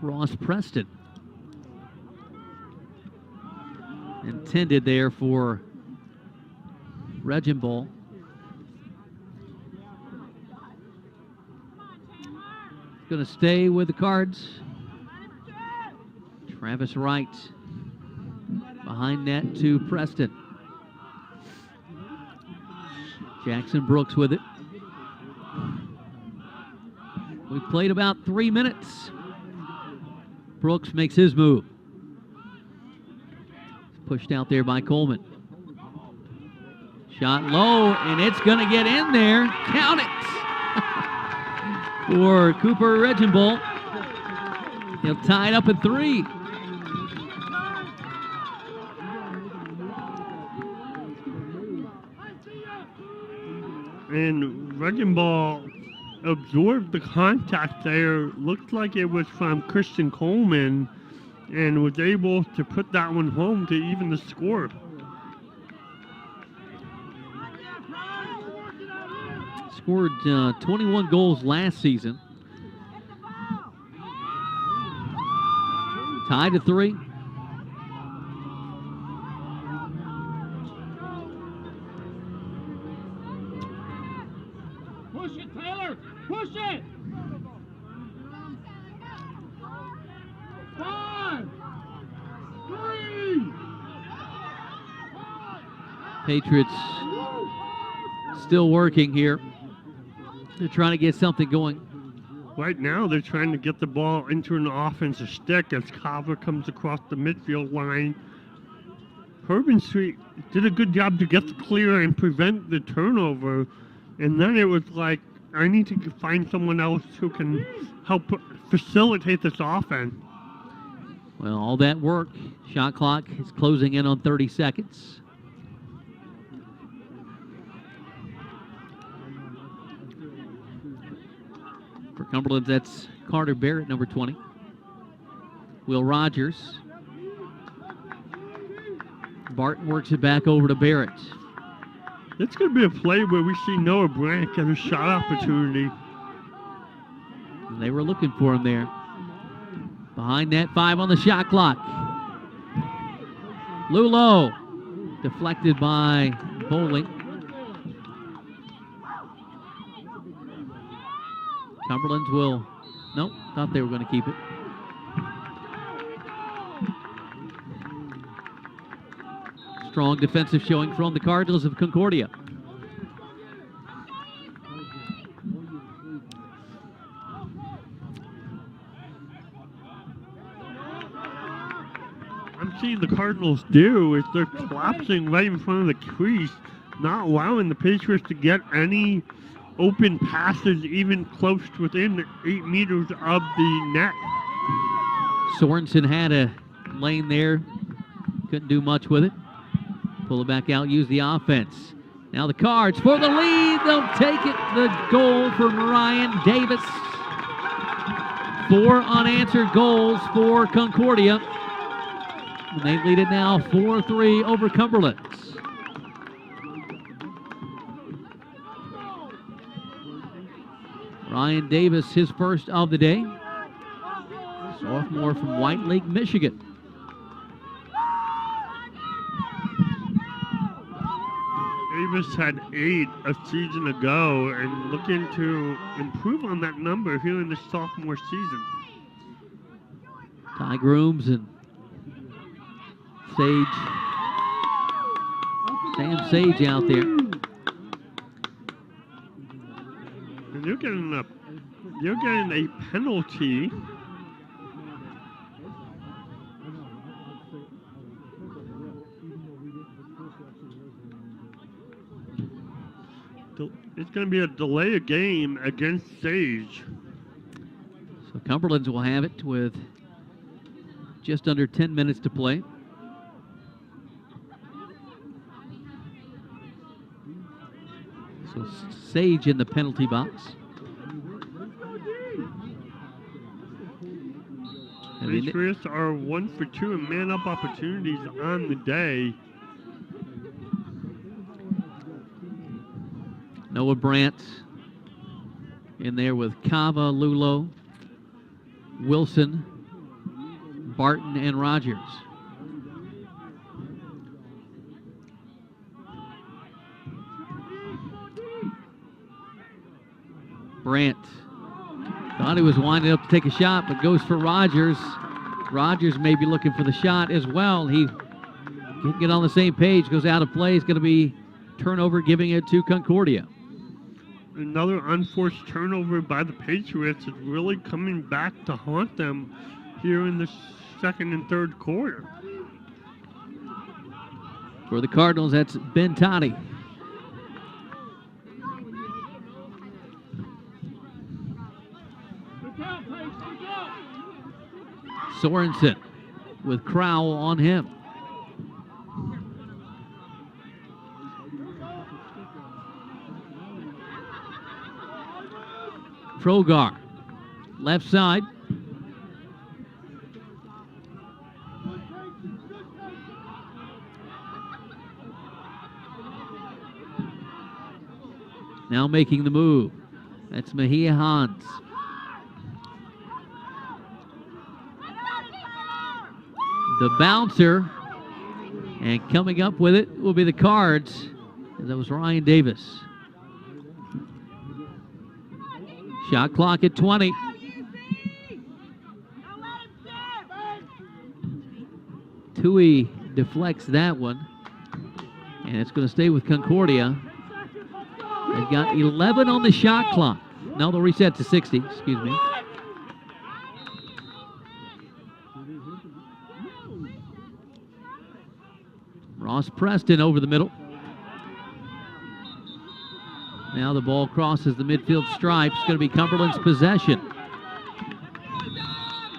Ross Preston. Intended there for Regenball. Going to stay with the Cards. Travis Wright behind net to Preston. Jackson Brooks with it. We played about 3 minutes. Brooks makes his move. Pushed out there by Coleman. Shot low, and it's going to get in there. Count it for Cooper Regenbold. He'll tie it up at 3. And Regenball absorbed the contact there. Looked like it was from Christian Coleman and was able to put that one home to even the score. Scored 21 goals last season. Tied at 3. Push it, Taylor! Push it! 5, 3. Patriots still working here. They're trying to get something going. Right now, they're trying to get the ball into an offensive stick as Kava comes across the midfield line. Herman Street did a good job to get the clear and prevent the turnover. And then it was like, I need to find someone else who can help facilitate this offense. Well, all that work. Shot clock is closing in on 30 seconds. For Cumberland, that's Carter Barrett, number 20. Will Rogers. Barton works it back over to Barrett. It's going to be a play where we see Noah Brandt get a shot opportunity. They were looking for him there. Behind net, 5 on the shot clock. Lulo deflected by Bowling. Cumberland's will, nope, thought they were going to keep it. Strong defensive showing from the Cardinals of Concordia. I'm seeing the Cardinals do is they're collapsing right in front of the crease, not allowing the Patriots to get any open passes even close to within 8 meters of the net. Sorensen had a lane there. Couldn't do much with it. Pull it back out, use the offense. Now the Cards for the lead. They'll take it. The goal from Ryan Davis. 4 unanswered goals for Concordia. And they lead it now 4-3 over Cumberlands. Ryan Davis, his first of the day. Sophomore from White Lake, Michigan. Davis had 8 a season ago and looking to improve on that number here in the sophomore season. Ty Grooms and Sam Sage out there. And you're getting a penalty. It's going to be a delay of game against Sage. So Cumberlands will have it with just under 10 minutes to play. So Sage in the penalty box. Patriots are 1 for 2 in man-up opportunities on the day. Noah Brandt in there with Cava, Lulo, Wilson, Barton, and Rogers. Brandt thought he was winding up to take a shot, but goes for Rogers. Rogers may be looking for the shot as well. He can't get on the same page, goes out of play. It's going to be turnover, giving it to Concordia. Another unforced turnover by the Patriots is really coming back to haunt them here in the second and third quarter. For the Cardinals, that's Ben Toddy. Sorensen with Crowell on him. Progar, left side. Now making the move. That's Mejia Hans. The bouncer, and coming up with it will be the Cards. That was Ryan Davis. Shot clock at 20. Tui deflects that one, and it's going to stay with Concordia. They've got 11 on the shot clock. No, they'll reset to 60, excuse me. Ross Preston over the middle. Now the ball crosses the midfield stripe. It's going to be Cumberland's possession.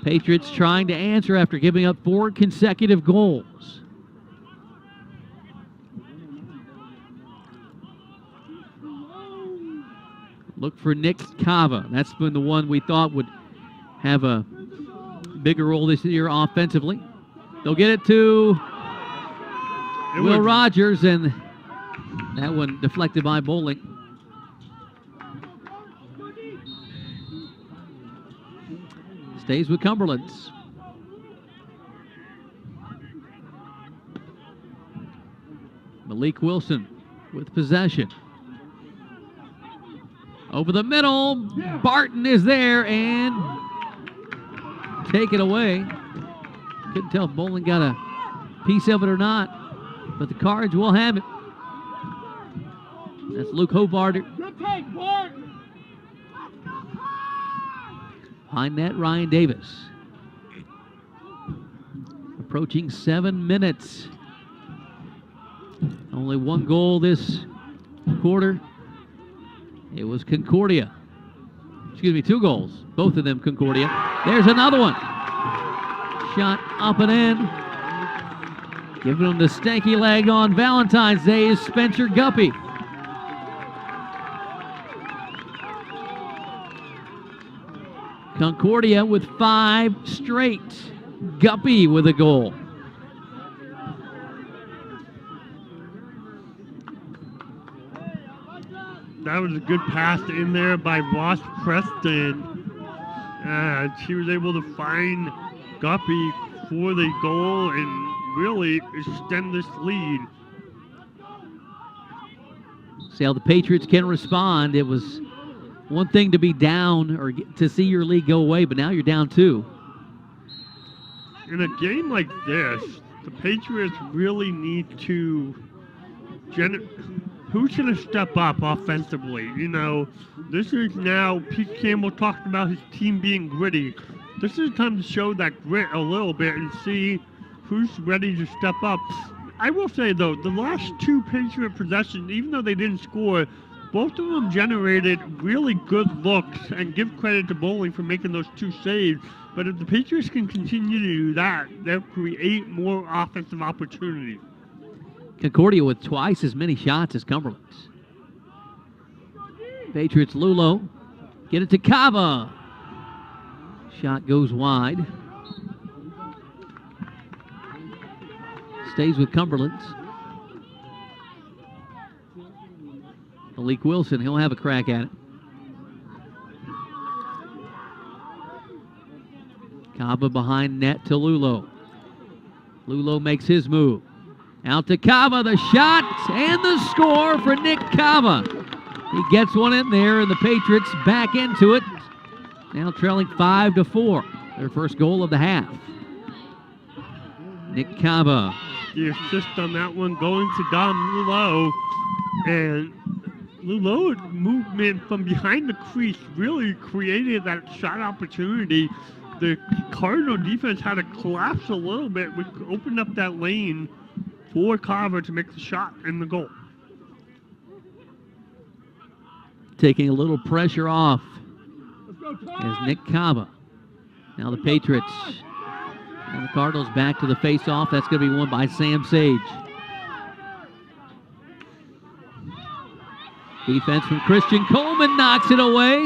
Patriots trying to answer after giving up 4 consecutive goals. Look for Nick Cava. That's been the one we thought would have a bigger role this year offensively. They'll get it to Will Rogers, and that one deflected by Bowling. Stays with Cumberlands. Malik Wilson with possession. Over the middle, Barton is there and take it away. Couldn't tell if Bowling got a piece of it or not, but the Cards will have it. That's Luke Hobart. Behind that, Ryan Davis. approaching 7 minutes. Only one goal this quarter. It was Concordia. Excuse me, 2 goals. Both of them Concordia. There's another one. Shot up and in. Giving them the stanky leg on Valentine's Day is Spencer Guppy. Concordia with 5 straight. Guppy with a goal. That was a good pass in there by Ross Preston. She was able to find Guppy for the goal and really extend this lead. See how the Patriots can respond. It was one thing to be down or to see your lead go away, but now you're down 2. In a game like this, the Patriots really need to who's going to step up offensively? You know, this is now, Pete Campbell talked about his team being gritty. This is time to show that grit a little bit and see who's ready to step up. I will say, though, the last 2 Patriot possessions, even though they didn't score, both of them generated really good looks, and give credit to Bowling for making those 2 saves. But if the Patriots can continue to do that, they'll create more offensive opportunities. Concordia with twice as many shots as Cumberlands. Patriots Lulo get it to Cava. Shot goes wide. Stays with Cumberlands. Malik Wilson, he'll have a crack at it. Cava behind net to Lulo. Lulo makes his move. Out to Cava, the shot and the score for Nick Cava. He gets one in there, and the Patriots back into it. Now trailing 5-4. Their first goal of the half. Nick Cava. The assist on that one going to Dom Lulo. And Lulo's movement from behind the crease really created that shot opportunity. The Cardinal defense had to collapse a little bit, which opened up that lane for Carver to make the shot and the goal. Taking a little pressure off is Nick Cava. Now the Patriots and the Cardinals back to the face-off. That's going to be won by Sam Sage. Defense from Christian Coleman knocks it away.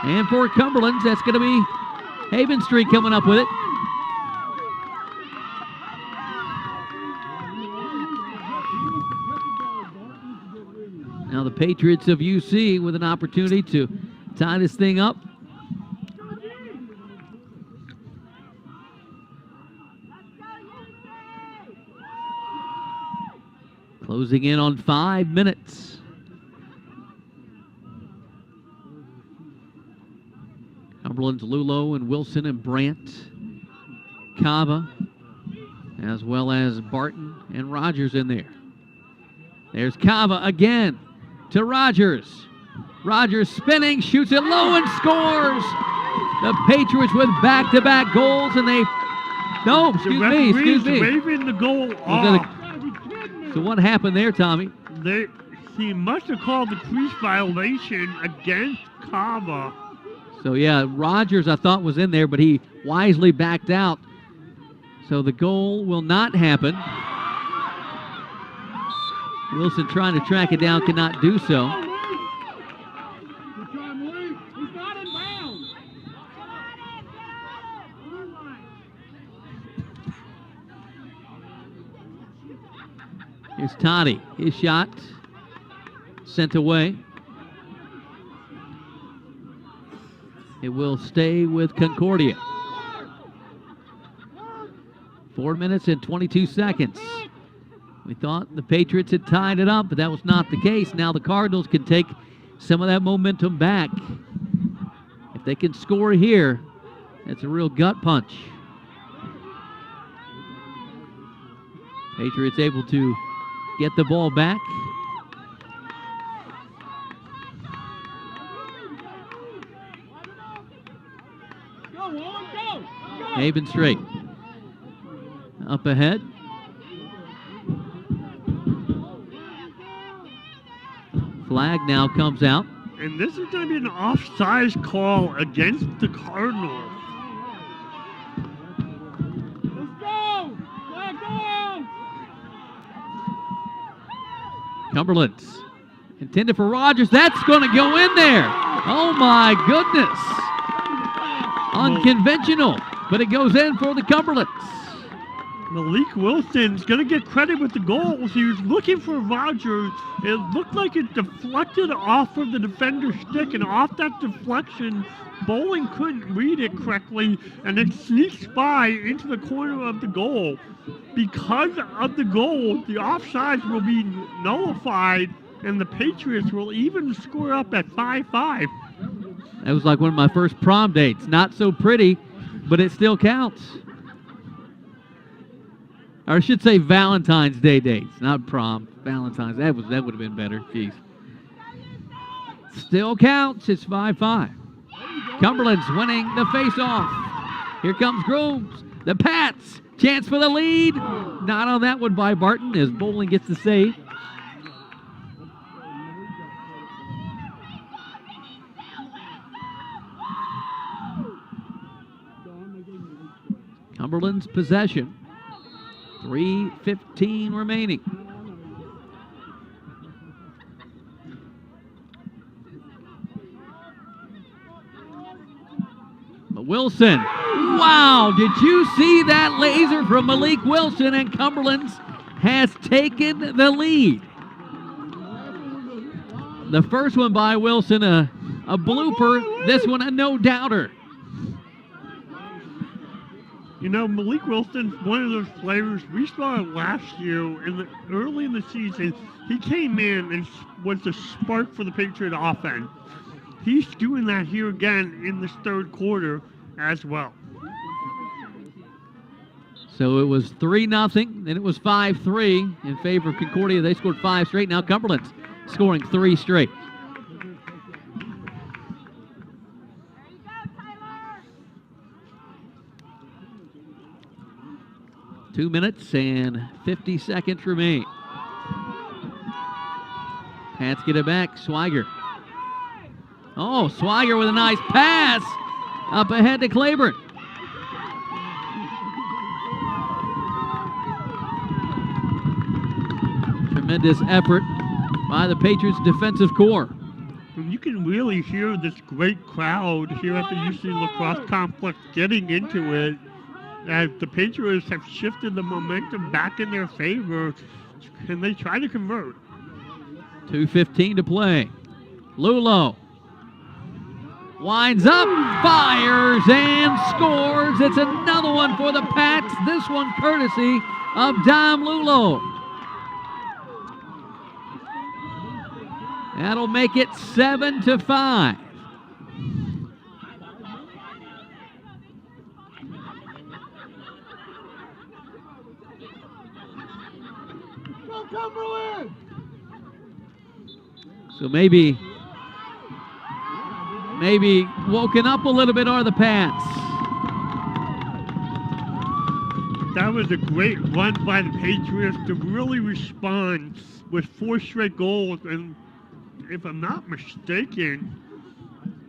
And for Cumberlands, that's going to be Haven Street coming up with it. Now the Patriots of UC with an opportunity to tie this thing up. Closing in on 5 minutes. Cumberland's Lulo and Wilson and Brandt. Cava, as well as Barton and Rogers in there. There's Cava again to Rogers. Rogers spinning, shoots it low and scores. The Patriots with back-to-back goals, and they... No, excuse me. Waving the goal off. So what happened there, Tommy? He must have called the crease violation against Cava. So yeah, Rogers I thought was in there, but he wisely backed out. So the goal will not happen. Wilson trying to track it down, cannot do so. Here's Toddy. His shot sent away. It will stay with Concordia. 4 minutes and 22 seconds. We thought the Patriots had tied it up, but that was not the case. Now the Cardinals can take some of that momentum back. If they can score here, it's a real gut punch. Patriots able to get the ball back. Haven straight. up ahead. Flag now comes out. And this is going to be an offside call against the Cardinals. Let's go! Flag down! Cumberlands intended for Rogers. That's going to go in there. Oh my goodness. Unconventional, but it goes in for the Cumberlands. Malik Wilson's going to get credit with the goals. He was looking for Rogers. It looked like it deflected off of the defender's stick, and off that deflection, Bowling couldn't read it correctly, and it sneaks by into the corner of the goal. Because of the goal, the offsides will be nullified, and the Patriots will even score up at 5-5. That was like one of my first prom dates. Not so pretty, but it still counts. Or I should say Valentine's Day dates, not prom. Valentine's. That would have been better. Jeez. Still counts. It's 5-5. Cumberland's winning the face-off. Here comes Groves. The Pats. Chance for the lead. Not on that one by Barton as Bowling gets the save. Cumberland's possession. 3:15 remaining. But Wilson, wow, did you see that laser from Malik Wilson? And Cumberland's has taken the lead. The first one by Wilson, a blooper. This one, a no-doubter. You know, Malik Wilson's one of those players. We saw it last year, early in the season. He came in and was the spark for the Patriot offense. He's doing that here again in this third quarter as well. So it was 3-0, then it was 5-3 in favor of Concordia. They scored 5 straight. Now Cumberland's scoring 3 straight. 2 minutes and 50 seconds remain. Pats get it back. Swiger. Oh, Swiger with a nice pass. Up ahead to Claiborne. Tremendous effort by the Patriots defensive core. And you can really hear this great crowd here at the UC Lacrosse Complex getting into it, as the Patriots have shifted the momentum back in their favor, and they try to convert. 2:15 to play. Lulo winds up, fires, and scores. It's another one for the Pats. This one courtesy of Dom Lulo. That'll make it 7-5. Cumberland! So maybe woken up a little bit are the Pats. That was a great run by the Patriots to really respond with 4 straight goals, and if I'm not mistaken,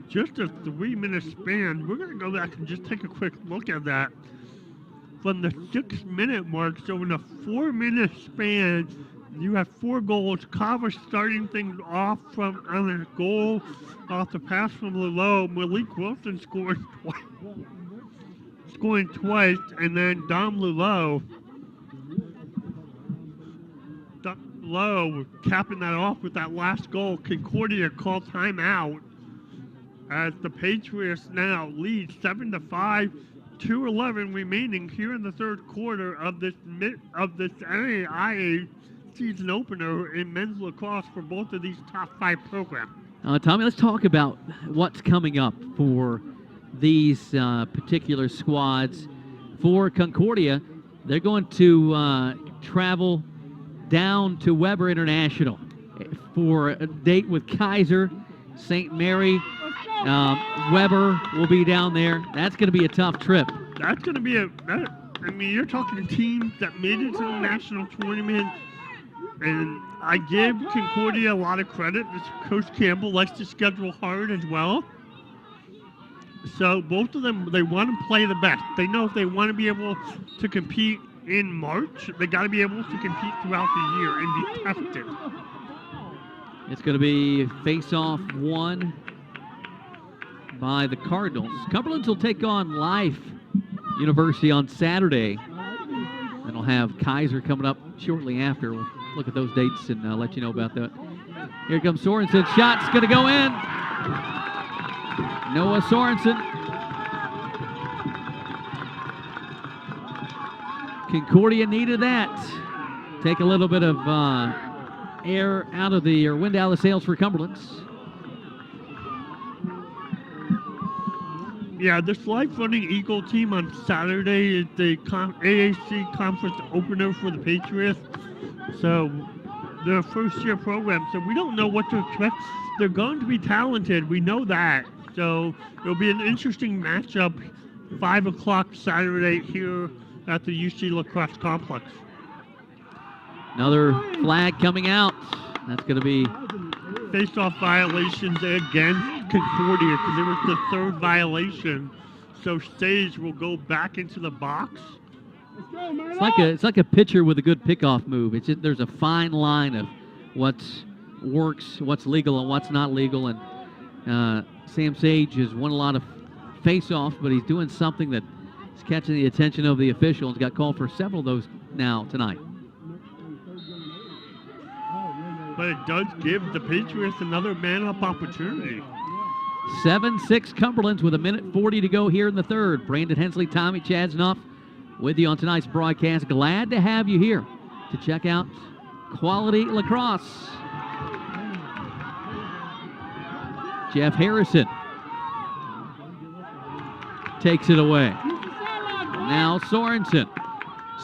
just a 3-minute span. We're going to go back and just take a quick look at that. From the 6-minute mark, so in a 4-minute span, you have 4 goals. Kava starting things off on a goal off the pass from Lulo. Malik Wilson scoring twice, and then Dom Lulo capping that off with that last goal. Concordia called timeout as the Patriots now lead 7-5. 2:11 remaining here in the third quarter of this NAIA season opener in men's lacrosse for both of these top 5 programs. Tommy, let's talk about what's coming up for these particular squads. For Concordia, they're going to travel down to Weber International for a date with Kaiser, St. Mary. Weber will be down there. That's going to be a tough trip. That's going to be I mean, you're talking teams that made it to the national tournament, and I give Concordia a lot of credit. Coach Campbell likes to schedule hard as well. So both of them, they want to play the best. They know if they want to be able to compete in March, they got to be able to compete throughout the year and be tested. It's going to be face-off one by the Cardinals. Cumberlands will take on Life University on Saturday. And we'll have Kaiser coming up shortly after. We'll look at those dates and let you know about that. Here comes Sorensen. Shot's going to go in. Noah Sorensen. Concordia needed that. Take a little bit of air out of the, or wind out of the sails for Cumberlands. Yeah, this Life Running Eagle team on Saturday is the AAC conference opener for the Patriots. So they're a first-year program, so we don't know what to expect. They're going to be talented. We know that. So it'll be an interesting matchup, 5 o'clock Saturday here at the UC Lacrosse Complex. Another flag coming out. That's going to be face-off violations against Concordia because it was the third violation. So Sage will go back into the box. It's like a pitcher with a good pickoff move. It's just, there's a fine line of what works, what's legal, and what's not legal. And Sam Sage has won a lot of face-off, but he's doing something that is catching the attention of the officials. Got called for several of those now tonight. But it does give the Patriots another man-up opportunity. 7-6 Cumberlands with 1:40 to go here in the third. Brandon Hensley, Tommy Chasnoff with you on tonight's broadcast. Glad to have you here to check out quality lacrosse. Jeff Harrison takes it away. Now Sorensen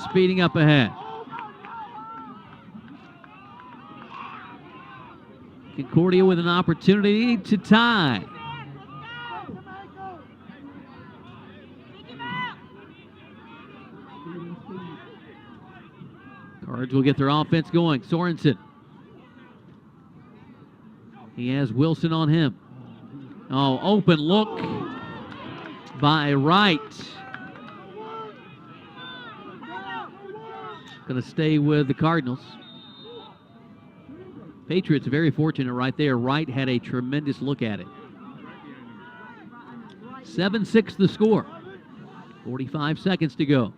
speeding up ahead. Concordia with an opportunity to tie. Cards will get their offense going. Sorensen. He has Wilson on him. Oh, open look by Wright. Going to stay with the Cardinals. Patriots very fortunate right there. Wright had a tremendous look at it. 7-6 the score. 45 seconds to go.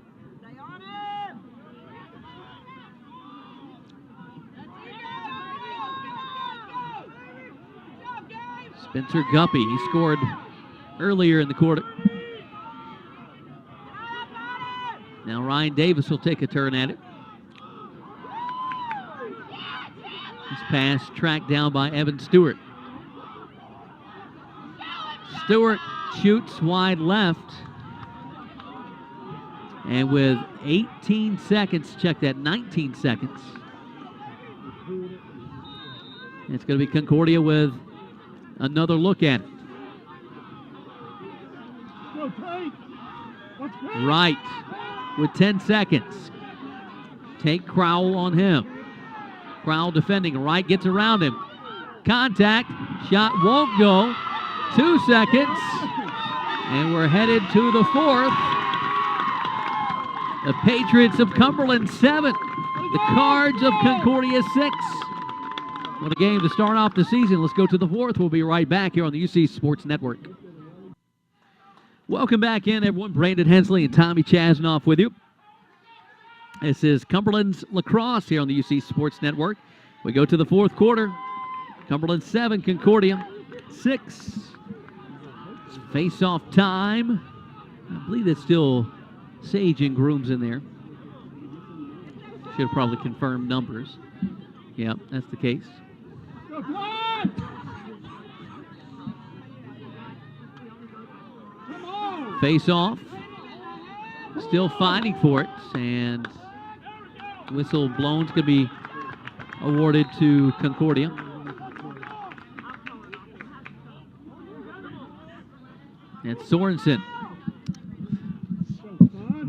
Spencer Guppy, he scored earlier in the quarter. Now Ryan Davis will take a turn at it. This pass tracked down by Evan Stewart. Stewart shoots wide left. And with 18 seconds, check that, 19 seconds. It's going to be Concordia with another look at it. Wright with 10 seconds. Take Crowell on him. Crowell defending. Wright gets around him. Contact. Shot won't go. 2 seconds. And we're headed to the fourth. The Patriots of Cumberland 7. The Cards of Concordia 6. What a game to start off the season. Let's go to the fourth. We'll be right back here on the UC Sports Network. Welcome back in, everyone. Brandon Hensley and Tommy Chasnoff with you. This is Cumberland's Lacrosse here on the UC Sports Network. We go to the fourth quarter. Cumberland 7, Concordia 6. It's face-off time. I believe that's still Sage and Grooms in there. Should have probably confirmed numbers. Yeah, that's the case. Face-off. Still fighting for it, and whistle blown's going to be awarded to Concordia. And Sorensen.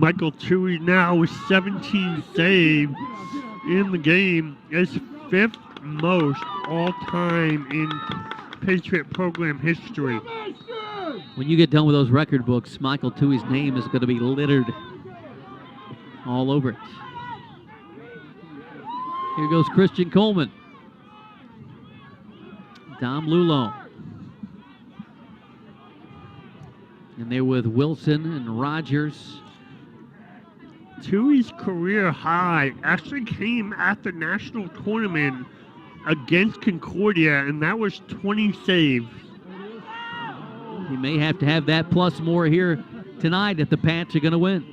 Michael Tui now with 17 saves in the game, is 5th most all-time in Patriot program history. When you get done with those record books, Michael Tui's name is going to be littered all over it. Here goes Christian Coleman. Dom Lulo. And they're with Wilson and Rogers. Tui's career high actually came at the national tournament against Concordia, and that was 20 saves. He may have to have that plus more here tonight if the Pats are going to win.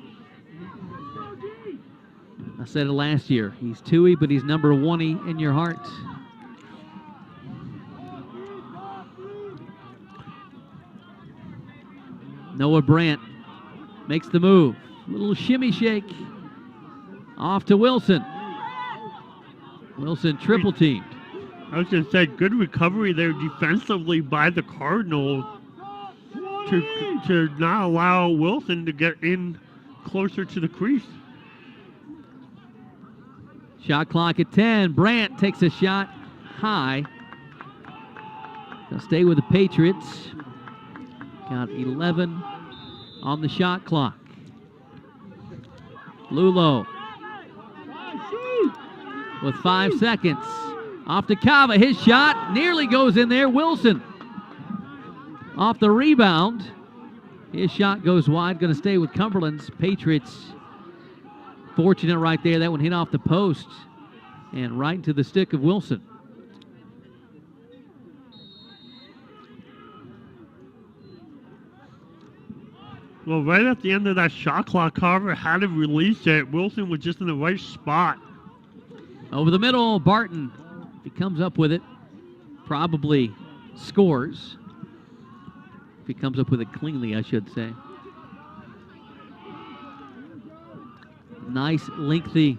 I said it last year. He's Tui, but he's number 1 in your heart. Noah Brandt makes the move. Little shimmy shake. Off to Wilson. Wilson triple teamed. I was going to say, good recovery there defensively by the Cardinals to not allow Wilson to get in closer to the crease. Shot clock at 10. Brandt takes a shot high. They'll stay with the Patriots. Got 11 on the shot clock. Lulo with 5 seconds. Off to Cava. His shot nearly goes in there. Wilson off the rebound. His shot goes wide. Going to stay with Cumberlands. Patriots fortunate right there. That one hit off the post and right into the stick of Wilson. Well, right at the end of that shot clock, Carver had to release it. Wilson was just in the right spot. Over the middle, Barton. If he comes up with it, probably scores. If he comes up with it cleanly, I should say. Nice, lengthy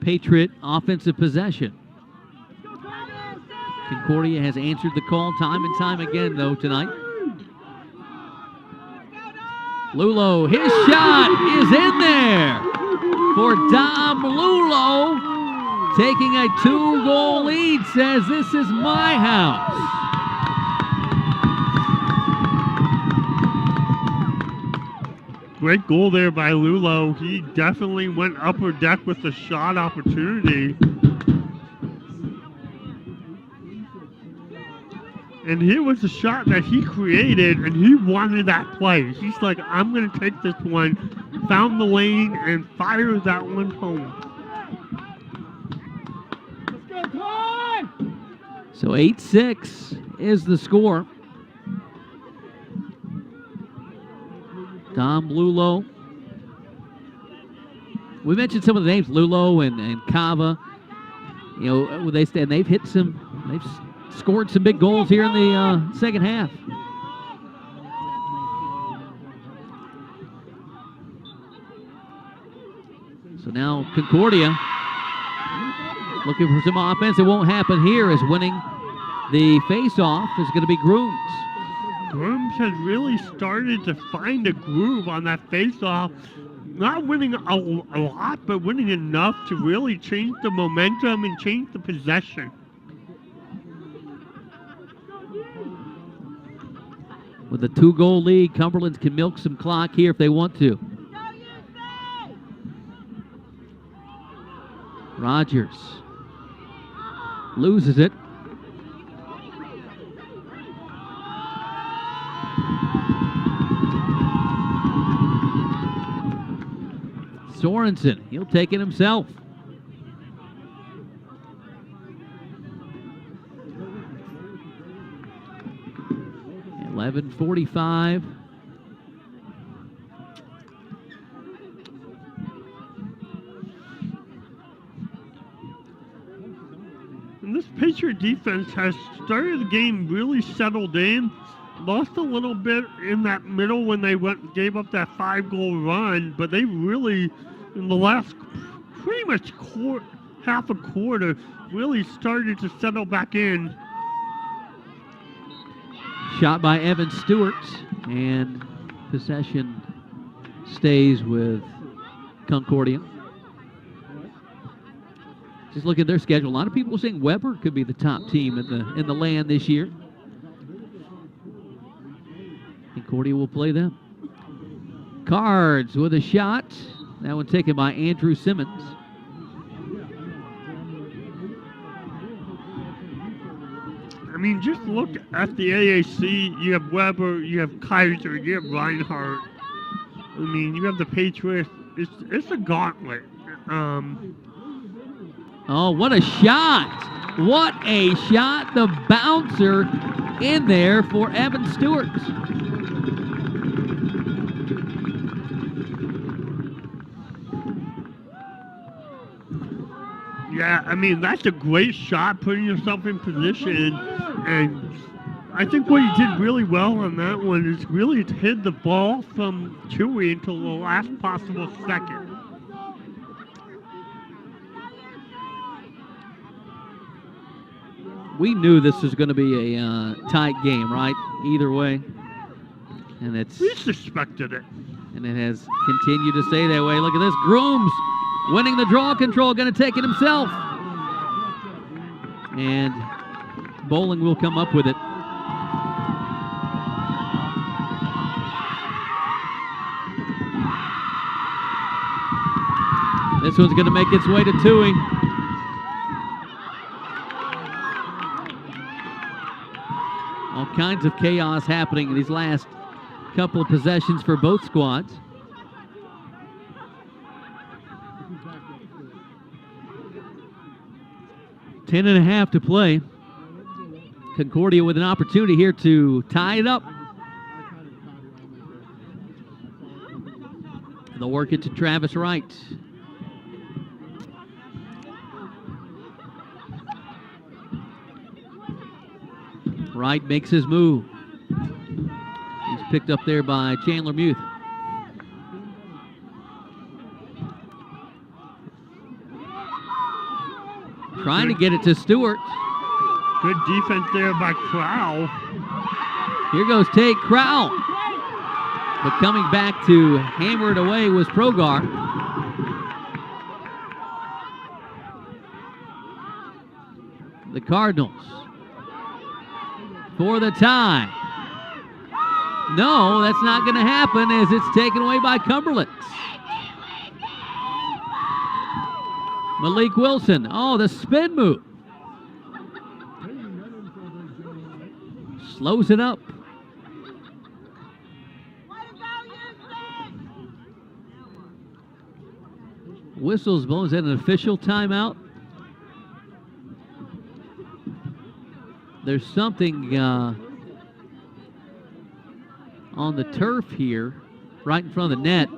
Patriot offensive possession. Concordia has answered the call time and time again, though, tonight. Lulo, his shot is in there for Dom Lulo. Taking a 2-goal lead, says this is my house. Great goal there by Lulo. He definitely went upper deck with the shot opportunity. And here was the shot that he created, and he wanted that play. He's like, I'm going to take this one, found the lane, and fired that one home. Let's go, time! So 8-6 is the score. Dom Lulo. We mentioned some of the names, Lulo and Cava. You know, they've hit some, they've scored some big goals here in the second half. So now Concordia looking for some offense. It won't happen here, as winning the face-off is going to be Grooms. Grooms has really started to find a groove on that face-off. Not winning a lot, but winning enough to really change the momentum and change the possession. With a 2-goal lead, Cumberlands can milk some clock here if they want to. Rogers loses it. Sorensen, he'll take it himself. .11:45. And this Patriot defense has started the game really settled in. Lost a little bit in that middle when they gave up that 5-goal run, but they really, in the last pretty much half a quarter, really started to settle back in. Shot by Evan Stewart, and possession stays with Concordia. Just look at their schedule. A lot of people are saying Weber could be the top team in the land this year. Concordia will play them. Cards with a shot. That one taken by Andrew Simmons. I mean, just look at the AAC. You have Weber, you have Kaiser, you have Reinhardt. I mean, you have the Patriots. It's a gauntlet. Oh, what a shot! What a shot! The bouncer in there for Evan Stewart. Yeah, I mean, that's a great shot, putting yourself in position. And I think what he did really well on that one is really to hit the ball from Chewy until the last possible second. We knew this was going to be a tight game, right? Either way. And We suspected it. And it has continued to stay that way. Look at this. Grooms winning the draw control, going to take it himself. And Bowling will come up with it. This one's going to make its way to Toohey. All kinds of chaos happening in these last couple of possessions for both squads. Ten and a half to play. Concordia with an opportunity here to tie it up. They'll work it to Travis Wright. Wright makes his move. He's picked up there by Chandler Muth. Trying to get it to Stewart. Good defense there by Crowell. Here goes Tate Crowell. But coming back to hammer it away was Progar. The Cardinals for the tie. No, that's not going to happen as it's taken away by Cumberlands. Malik Wilson. Oh, the spin move. Slows it up. Whistles blown. Is that an official timeout? There's something on the turf here, right in front of the net.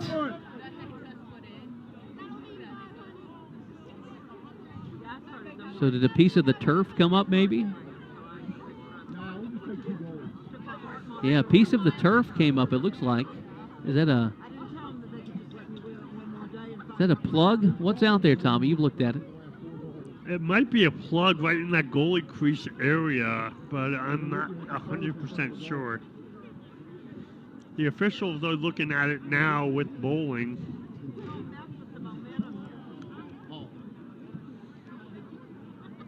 So did a piece of the turf come up maybe? Yeah, a piece of the turf came up, it looks like. Is that a plug? What's out there, Tommy? You've looked at it. It might be a plug right in that goalie crease area, but I'm not 100% sure. The officials are looking at it now with Bowling.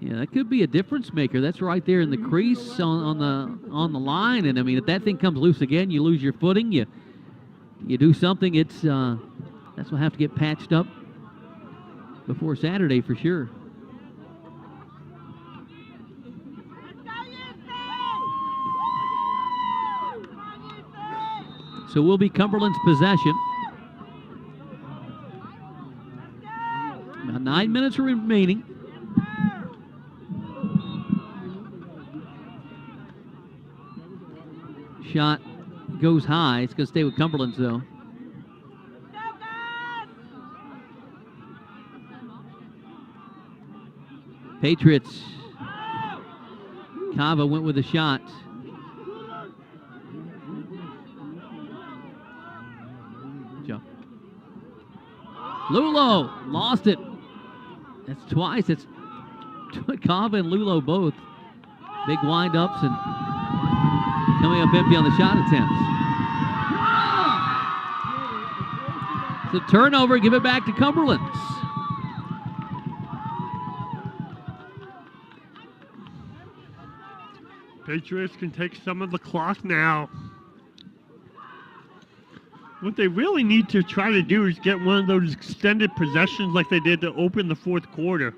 Yeah, that could be a difference maker. That's right there in the crease on the line, and I mean, if that thing comes loose again, you lose your footing. You do something. It's that's what have to get patched up before Saturday for sure. So will be Cumberland's possession. About 9 minutes remaining. Shot goes high. It's going to stay with Cumberland's though. Patriots. Kava went with a shot. Lulo lost it. That's twice. It's Kava and Lulo both. Big wind-ups and coming up empty on the shot attempts. It's a turnover, give it back to Cumberlands. Patriots can take some of the clock now. What they really need to try to do is get one of those extended possessions like they did to open the fourth quarter.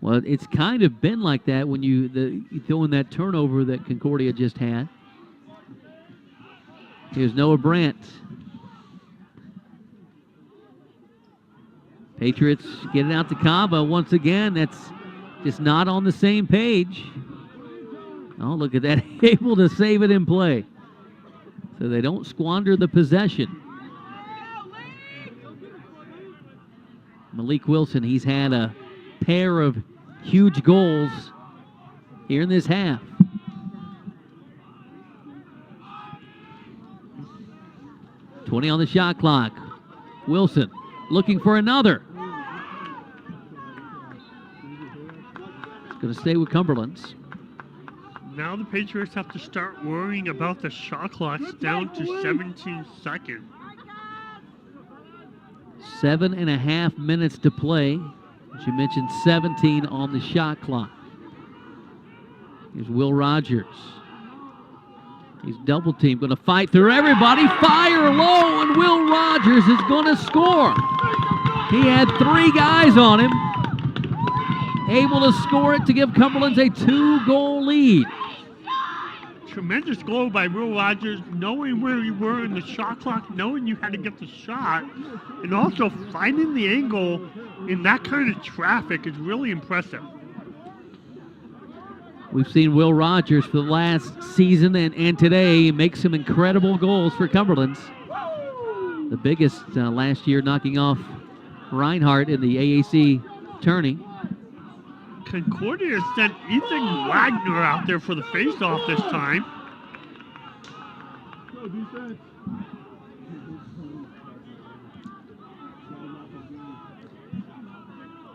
Well, it's kind of been like that when you throw in that turnover that Concordia just had. Here's Noah Brandt. Patriots get it out to Kaba once again. That's just not on the same page. Oh, look at that. Able to save it in play. So they don't squander the possession. Malik Wilson, he's had a pair of huge goals here in this half. .20 on the shot clock. Wilson looking for another. It's going to stay with Cumberlands. Now the Patriots have to start worrying about the shot clock down to 17 seconds. 7.5 minutes to play. As you mentioned, 17 on the shot clock. Here's Will Rogers. He's double teamed, going to fight through everybody. Fire low, and Will Rogers is going to score. He had 3 guys on him. Able to score it to give Cumberlands a 2-goal lead. Tremendous goal by Will Rogers, knowing where you were in the shot clock, knowing you had to get the shot, and also finding the angle in that kind of traffic is really impressive. We've seen Will Rogers for the last season and today make some incredible goals for Cumberlands. The biggest last year, knocking off Reinhardt in the AAC tourney. Concordia sent Ethan Wagner out there for the faceoff this time.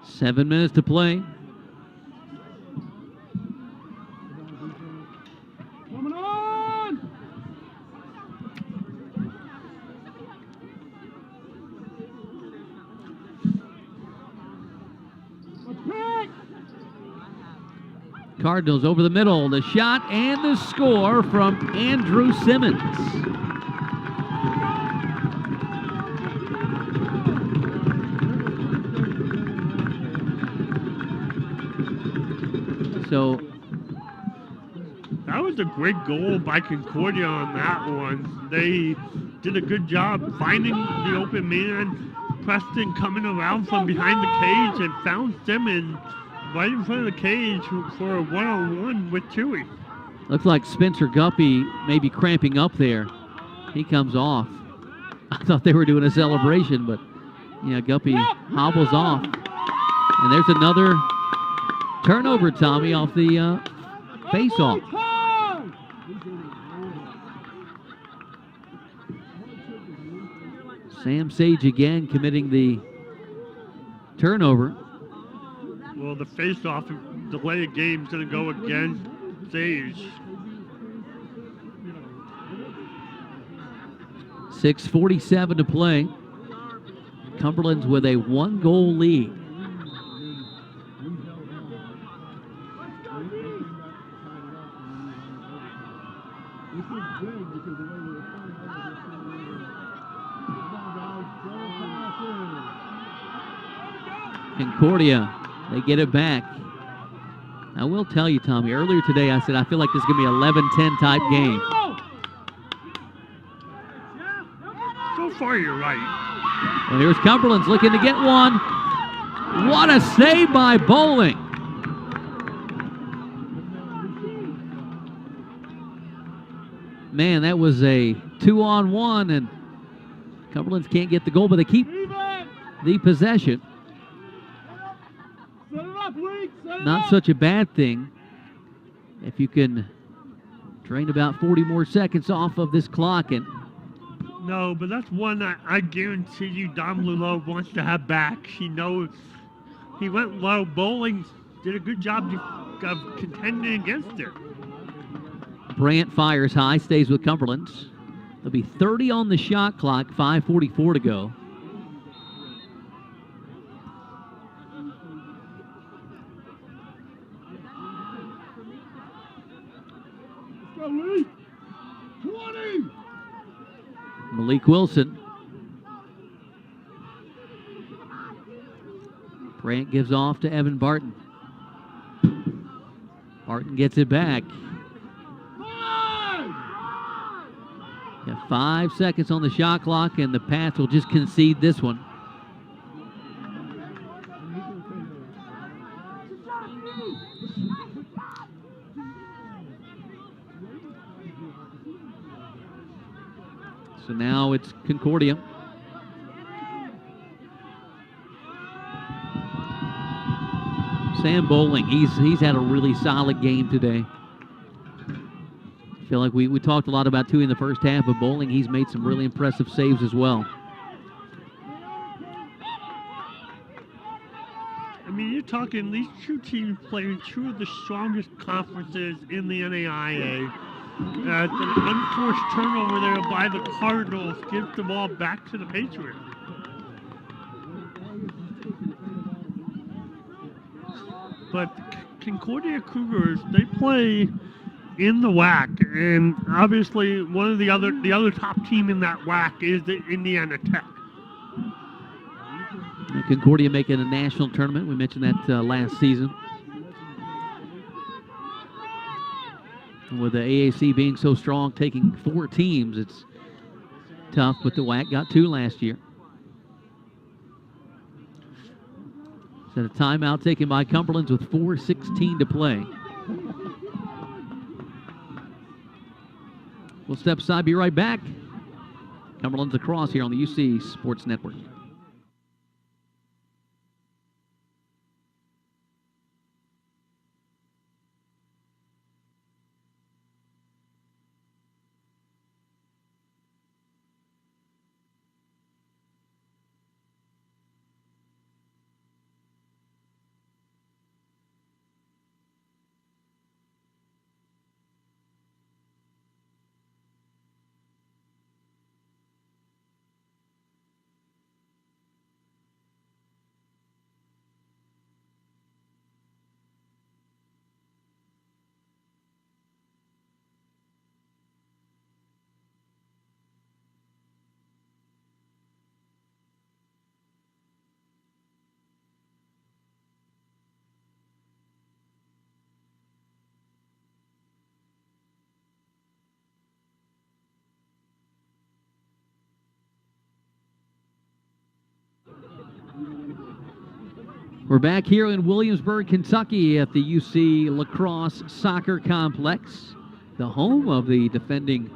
7 minutes to play. Coming on! Attack! Cardinals over the middle. The shot and the score from Andrew Simmons. So that was a great goal by Concordia on that one. They did a good job finding the open man. Preston coming around from behind the cage and found Simmons right in front of the cage for a one-on-one with Tui. Looks like Spencer Guppy may be cramping up there. He comes off. I thought they were doing a celebration, but yeah, Guppy hobbles off. And there's another turnover, Tommy, off the face-off. Sam Sage again committing the turnover. Well, the face-off delay of game's going to go again. Sage. 6:47 to play. Cumberlands with a 1-goal lead. Concordia, they get it back. I will tell you, Tommy, earlier today I said I feel like this is going to be an 11-10 type game. So far, you're right. Well, here's Cumberlands looking to get one. What a save by Bowling. Man, that was a 2-on-1, and Cumberlands can't get the goal, but they keep the possession. Not such a bad thing if you can drain about 40 more seconds off of this clock. And no, but that's one I guarantee you Dom Lulo wants to have back. He knows he went low. Bowling did a good job of contending against it. Brandt fires high, stays with Cumberlands. There'll be 30 on the shot clock, 5:44 to go. Let's go, Lee. 20. Malik Wilson. Grant gives off to Evan Barton. Barton gets it back. 5. Got 5 seconds on the shot clock, and the Pats will just concede this one. So now it's Concordia. Sam Bowling, he's had a really solid game today. I feel like we talked a lot about Tui in the first half, but Bowling, he's made some really impressive saves as well. I mean, you're talking these two teams playing two of the strongest conferences in the NAIA. An unforced turnover there by the Cardinals gives the ball back to the Patriots. But Concordia Cougars, they play in the WAC, and obviously one of the other top team in that WAC is the Indiana Tech. And Concordia making a national tournament. We mentioned that last season. And with the AAC being so strong, taking 4 teams, it's tough, but the WAC got 2 last year. Set a timeout taken by Cumberlands with 4:16 to play. We'll step aside, be right back. Cumberlands Lacrosse here on the UC Sports Network. We're back here in Williamsburg, Kentucky at the UC Lacrosse Soccer Complex, the home of the defending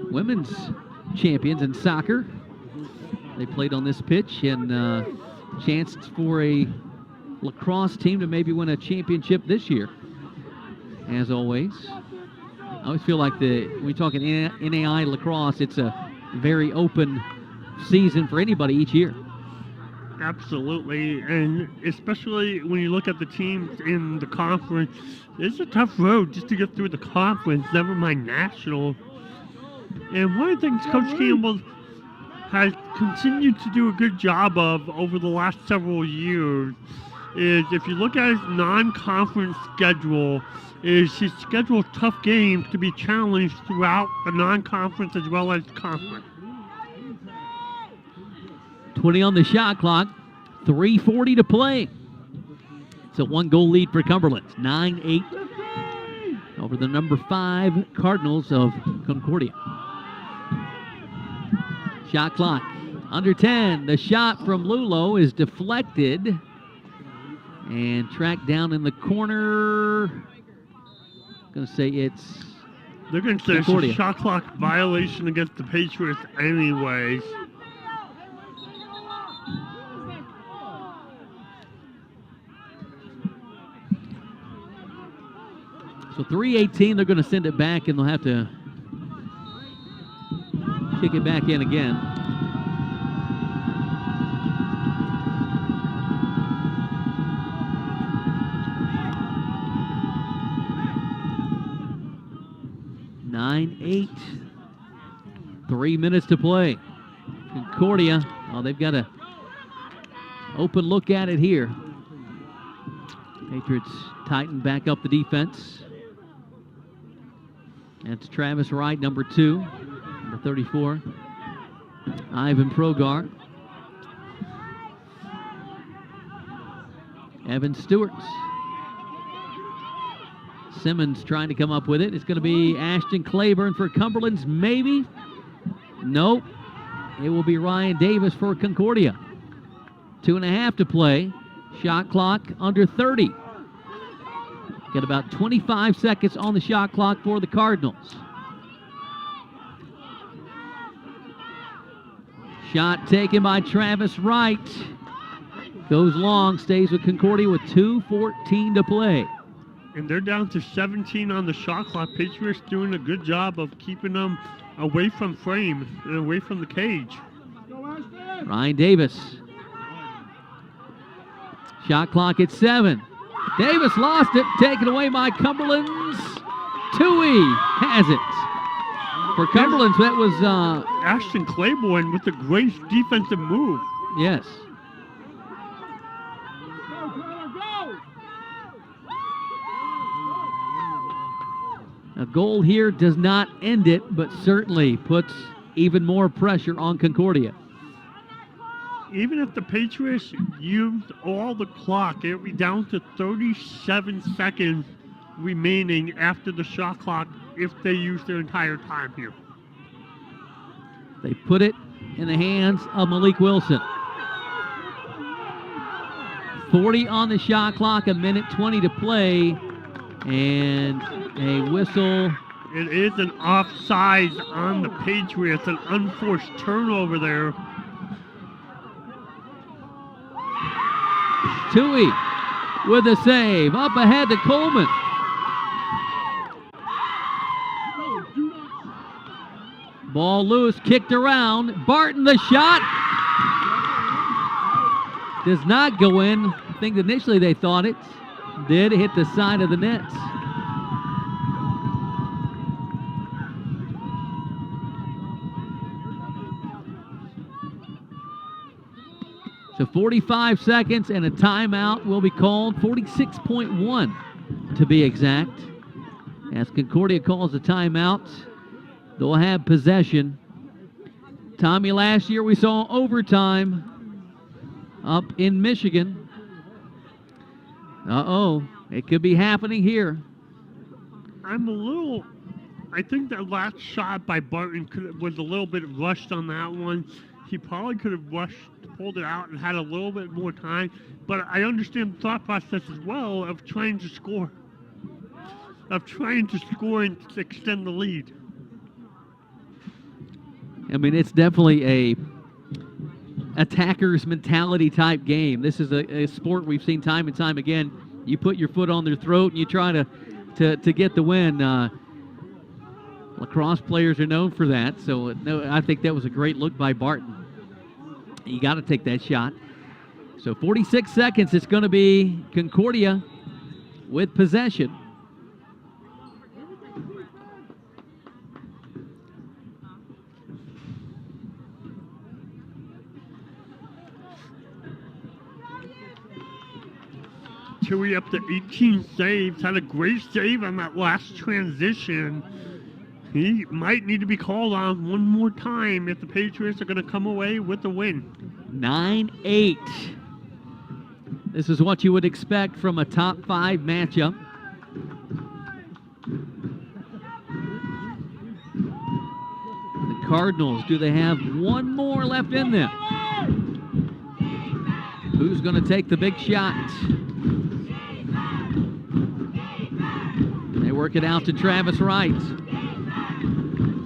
women's champions in soccer. They played on this pitch, and chance for a lacrosse team to maybe win a championship this year. As always, I always feel like when you're talking NAI lacrosse, it's a very open season for anybody each year. Absolutely, and especially when you look at the teams in the conference, it's a tough road just to get through the conference, never mind national. And one of the things Coach Campbell has continued to do a good job of over the last several years is, if you look at his non-conference schedule, is his schedule tough games to be challenged throughout the non-conference as well as conference. 20 on the shot clock, 3:40 to play. It's a 1-goal lead for Cumberlands, 9-8 over the number 5 Cardinals of Concordia. Shot clock, under 10. The shot from Lulo is deflected and tracked down in the corner. Gonna say it's They're going to say it's a shot clock violation against the Patriots anyways. So 3:18, they're going to send it back, and they'll have to kick it back in again. 3 minutes to play. Concordia, oh, they've got a open look at it here. Patriots tighten back up the defense. That's Travis Wright, number 2, number 34. Ivan Progar. Evan Stewart. Simmons trying to come up with it. It's going to be Ashton Claiborne for Cumberlands, maybe. Nope. It will be Ryan Davis for Concordia. 2.5 to play. Shot clock under 30. Got about 25 seconds on the shot clock for the Cardinals. Shot taken by Travis Wright. Goes long, stays with Concordia with 2:14 to play. And they're down to 17 on the shot clock. Patriots doing a good job of keeping them away from frame and away from the cage. Ryan Davis. Shot clock at 7. Davis lost it, taken away by Cumberlands. Tui has it. For Cumberlands, that was... Ashton Claiborne with a great defensive move. Yes. A goal here does not end it, but certainly puts even more pressure on Concordia. Even if the Patriots used all the clock, it would be down to 37 seconds remaining after the shot clock if they use their entire time here. They put it in the hands of Malik Wilson. 40 on the shot clock, 1:20 to play, and a whistle. It is an offside on the Patriots, an unforced turnover there. Tui with a save, up ahead to Coleman. Ball loose, kicked around. Barton the shot. Does not go in. I think initially they thought it did. Hit the side of the net. So 45 seconds and a timeout will be called. 46.1 to be exact. As Concordia calls the timeout, they'll have possession. Tommy, last year we saw overtime up in Michigan. It could be happening here. I think that last shot by Barton was a little bit rushed on that one. He probably could have pulled it out and had a little bit more time. But I understand the thought process as well of trying to score. And extend the lead. I mean, it's definitely a attacker's mentality type game. This is a sport we've seen time and time again. You put your foot on their throat and you try to get the win. Lacrosse players are known for that, so I think that was a great look by Barton. You got to take that shot. So 46 seconds, it's going to be Concordia with possession. Tui up to 18 saves, had a great save on that last transition. He might need to be called on one more time if the Patriots are going to come away with the win. 9-8. This is what you would expect from a top 5 matchup. The Cardinals, do they have one more left in them? Who's going to take the big shot? They work it out to Travis Wright.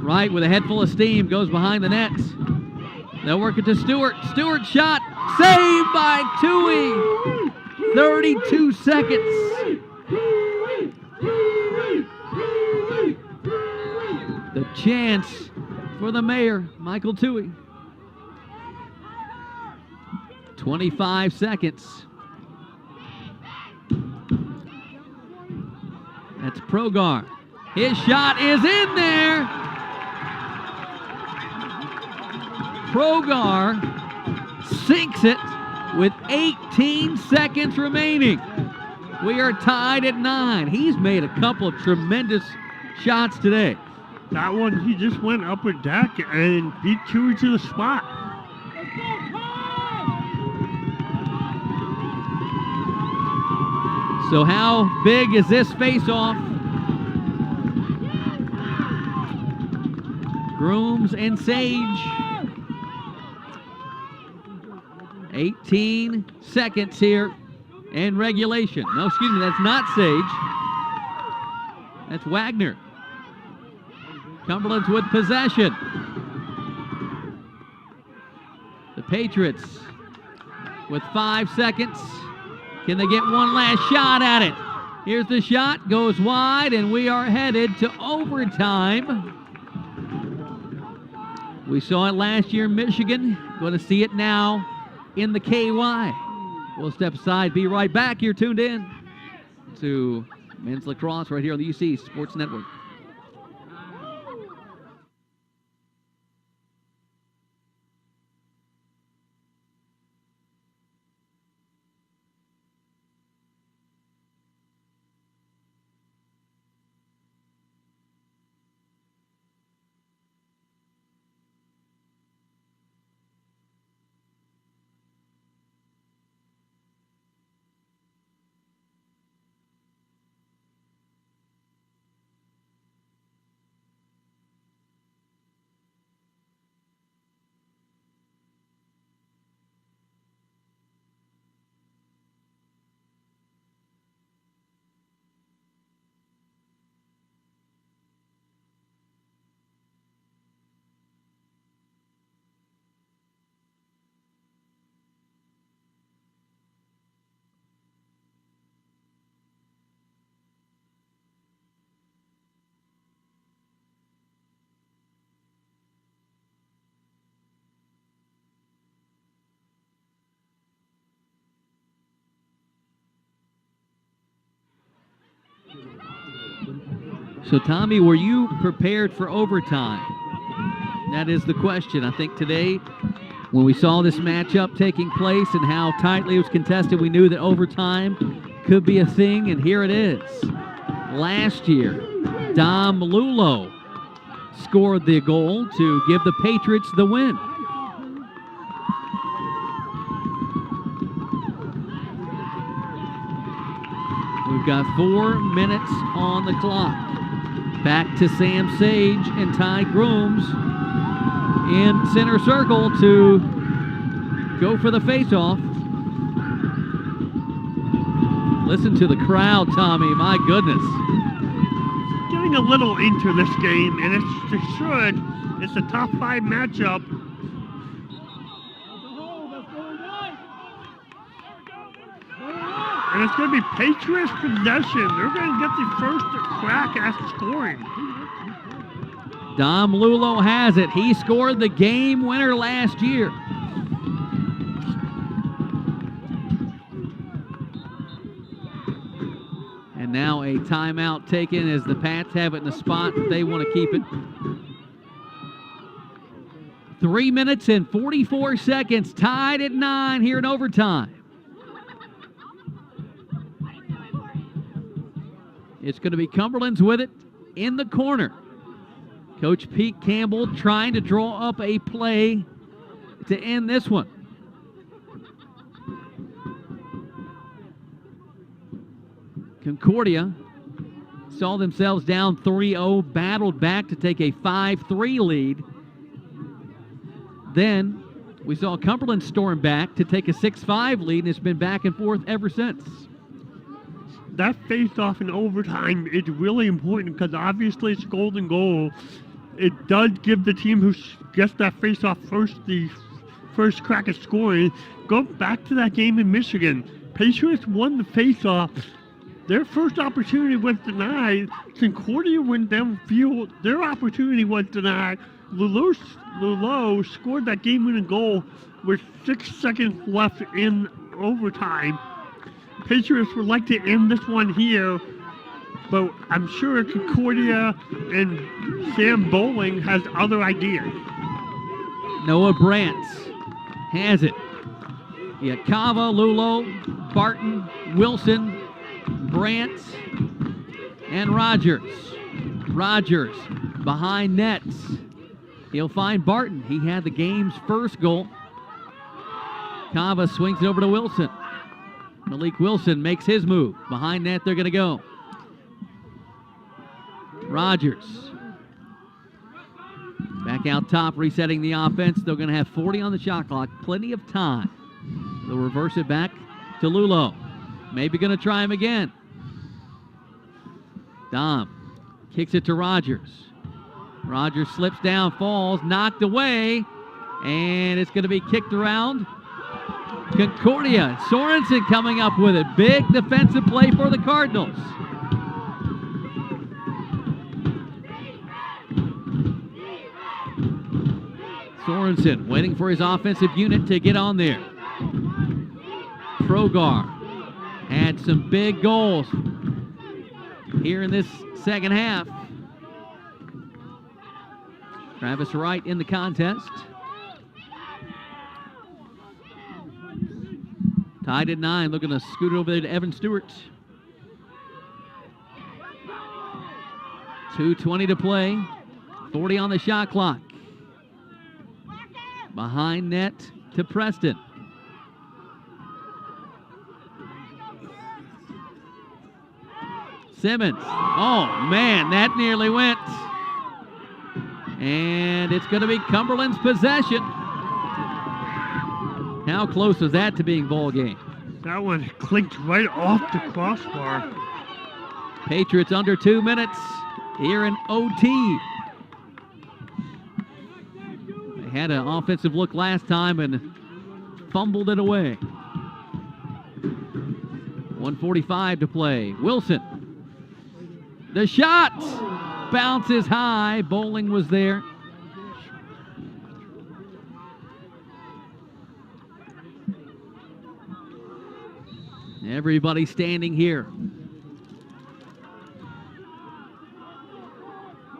Wright with a head full of steam goes behind the net. They'll work it to Stewart. Stewart shot. Saved by Tui. 32 seconds. The chance for the mayor, Michael Tui. 25 seconds. That's Progar. His shot is in there. Progar sinks it with 18 seconds remaining. We are tied at 9. He's made a couple of tremendous shots today. That one, he just went upper deck and beat Chewy to the spot. So how big is this face-off? Grooms and Sage. 18 seconds here in regulation. No, excuse me, that's not Sage. That's Wagner. Cumberland's with possession. The Patriots with 5 seconds. Can they get one last shot at it? Here's the shot, goes wide, and we are headed to overtime. We saw it last year in Michigan. Going to see it now in the KY. We'll step aside, be right back. You're tuned in to men's lacrosse right here on the UC Sports Network. So, Tommy, were you prepared for overtime? That is the question. I think today, when we saw this matchup taking place and how tightly it was contested, we knew that overtime could be a thing, and here it is. Last year, Dom Lulo scored the goal to give the Patriots the win. We've got 4 minutes on the clock. Back to Sam Sage and Ty Grooms in center circle to go for the faceoff. Listen to the crowd, Tommy. My goodness. Getting a little into this game, and it should. It's a top 5 matchup. And it's going to be Patriots possession. They're going to get the first crack at scoring. Dom Lulo has it. He scored the game winner last year. And now a timeout taken as the Pats have it in the spot that they want to keep it. 3 minutes and 44 seconds, tied at 9 here in overtime. It's going to be Cumberland's with it in the corner. Coach Pete Campbell trying to draw up a play to end this one. Concordia saw themselves down 3-0, battled back to take a 5-3 lead. Then we saw Cumberland storm back to take a 6-5 lead, and it's been back and forth ever since. That face-off in overtime is really important because obviously it's golden goal. It does give the team who gets that face-off first the first crack at scoring. Go back to that game in Michigan. Patriots won the face-off. Their first opportunity was denied. Concordia went downfield. Their opportunity was denied. Lulo scored that game-winning goal with 6 seconds left in overtime. Patriots would like to end this one here, but I'm sure Concordia and Sam Bowling has other ideas. Noah Brandt has it. Yeah, Cava, Lulo, Barton, Wilson, Brandt, and Rogers. Rogers behind nets. He'll find Barton. He had the game's first goal. Cava swings it over to Wilson. Malik Wilson makes his move. Behind net, they're going to go. Rogers. Back out top, resetting the offense. They're going to have 40 on the shot clock. Plenty of time. They'll reverse it back to Lulo. Maybe going to try him again. Dom kicks it to Rogers. Rogers slips down, falls, knocked away, and it's going to be kicked around. Concordia. Sorensen coming up with it. Big defensive play for the Cardinals. Sorensen waiting for his offensive unit to get on there. Progar had some big goals here in this second half. Travis Wright in the contest. Tied at 9, looking to scoot it over there to Evan Stewart. 2:20 to play, 40 on the shot clock. Behind net to Preston. Simmons. Oh, man, that nearly went. And it's going to be Cumberland's possession. How close was that to being ball game? That one clinked right off the crossbar. Patriots under 2 minutes here in OT. They had an offensive look last time and fumbled it away. 1:45 to play. Wilson. The shot bounces high. Bowling was there. Everybody standing here.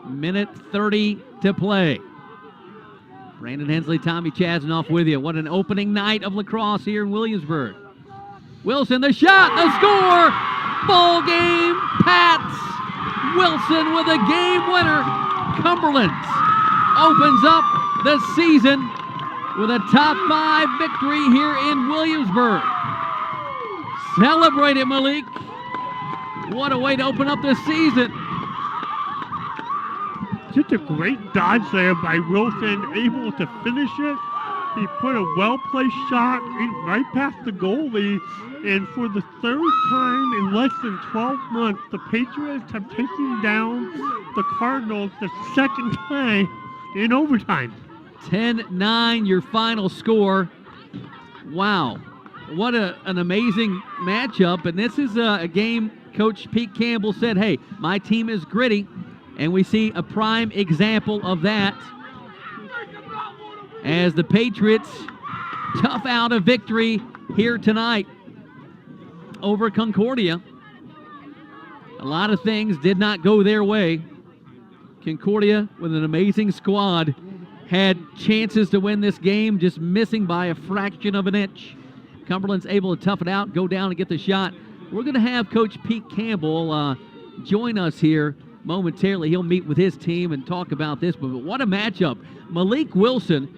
Minute 30 to play. Brandon Hensley, Tommy Chasnoff with you. What an opening night of lacrosse here in Williamsburg. Wilson, the shot, the score! Ball game, Pats! Wilson with a game winner. Cumberland opens up the season with a top 5 victory here in Williamsburg. Celebrate it, Malik. What a way to open up the season. Just a great dodge there by Wilson, able to finish it. He put a well-placed shot right past the goalie, and for the third time in less than 12 months, the Patriots have taken down the Cardinals the second time in overtime. 10-9, your final score. Wow. What an amazing matchup. And this is a game Coach Pete Campbell said, hey, my team is gritty. And we see a prime example of that as the Patriots tough out a victory here tonight over Concordia. A lot of things did not go their way. Concordia, with an amazing squad, had chances to win this game, just missing by a fraction of an inch. Cumberland's able to tough it out, go down and get the shot. We're going to have Coach Pete Campbell join us here momentarily. He'll meet with his team and talk about this, but what a matchup. Malik Wilson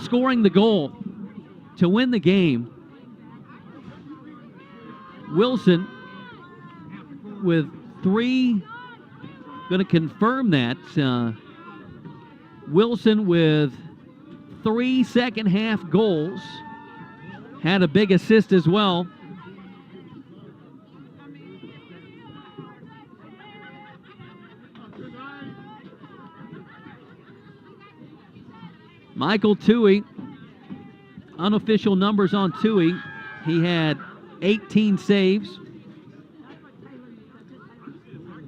scoring the goal to win the game. Wilson with 3, going to confirm that. Wilson with 3 second half goals. Had a big assist as well. Michael Toohey, unofficial numbers on Toohey. He had 18 saves.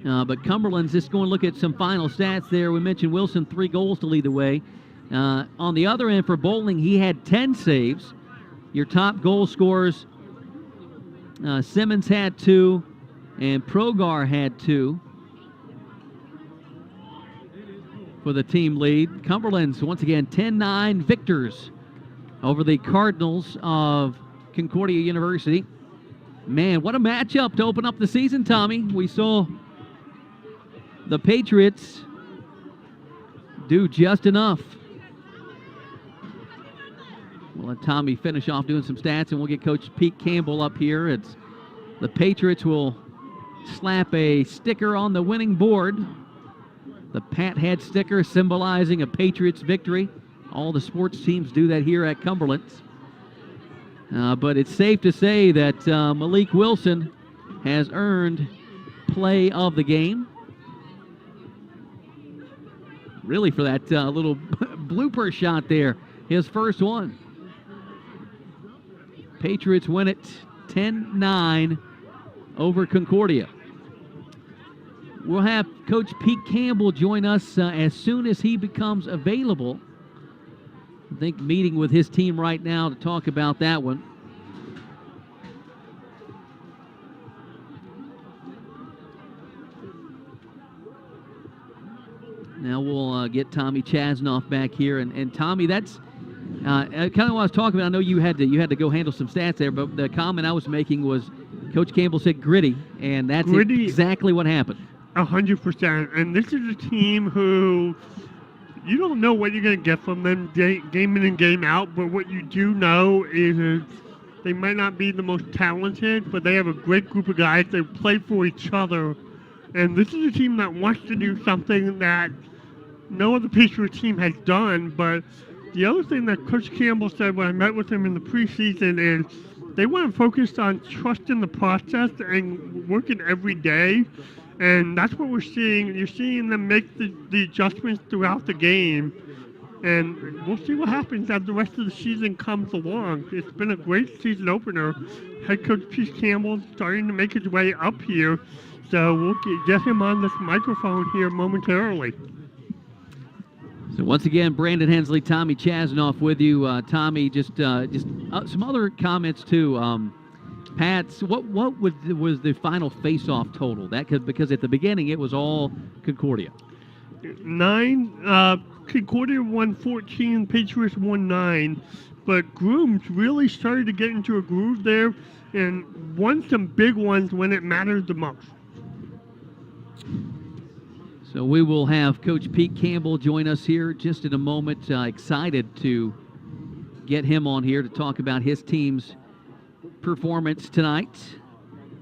But Cumberland's just going to look at some final stats there. We mentioned Wilson, 3 goals to lead the way. On the other end for Bowling, he had 10 saves. Your top goal scorers, Simmons had 2 and Progar had 2. for the team lead. Cumberlands, once again, 10-9 victors over the Cardinals of Concordia University. Man, what a matchup to open up the season, Tommy. We saw the Patriots do just enough. We'll let Tommy finish off doing some stats, and we'll get Coach Pete Campbell up here. It's the Patriots will slap a sticker on the winning board. The Pat head sticker symbolizing a Patriots victory. All the sports teams do that here at Cumberlands. But it's safe to say that Malik Wilson has earned play of the game. Really for that little blooper shot there, his first one. Patriots win it 10-9 over Concordia. We'll have Coach Pete Campbell join us as soon as he becomes available. I think meeting with his team right now to talk about that one. Now we'll get Tommy Chasnoff back here, and Tommy, that's kind of what I was talking about. I know you had to go handle some stats there, but the comment I was making was Coach Campbell said gritty, and that's exactly what happened. 100%. And this is a team who you don't know what you're going to get from them game in and game out, but what you do know is they might not be the most talented, but they have a great group of guys. They play for each other. And this is a team that wants to do something that no other Patriot team has done. But the other thing that Coach Campbell said when I met with him in the preseason is they want to focus on trusting the process and working every day. And that's what we're seeing. You're seeing them make the adjustments throughout the game. And we'll see what happens as the rest of the season comes along. It's been a great season opener. Head coach Pete Campbell starting to make his way up here. So we'll get him on this microphone here momentarily. So once again, Brandon Hensley, Tommy Chasnoff with you. Tommy, just some other comments too. Pats, what was the final face-off total? Because at the beginning it was all Concordia. 9. Concordia won 14. Patriots won 9. But Grooms really started to get into a groove there and won some big ones when it mattered the most. So we will have Coach Pete Campbell join us here just in a moment. Excited to get him on here to talk about his team's performance tonight.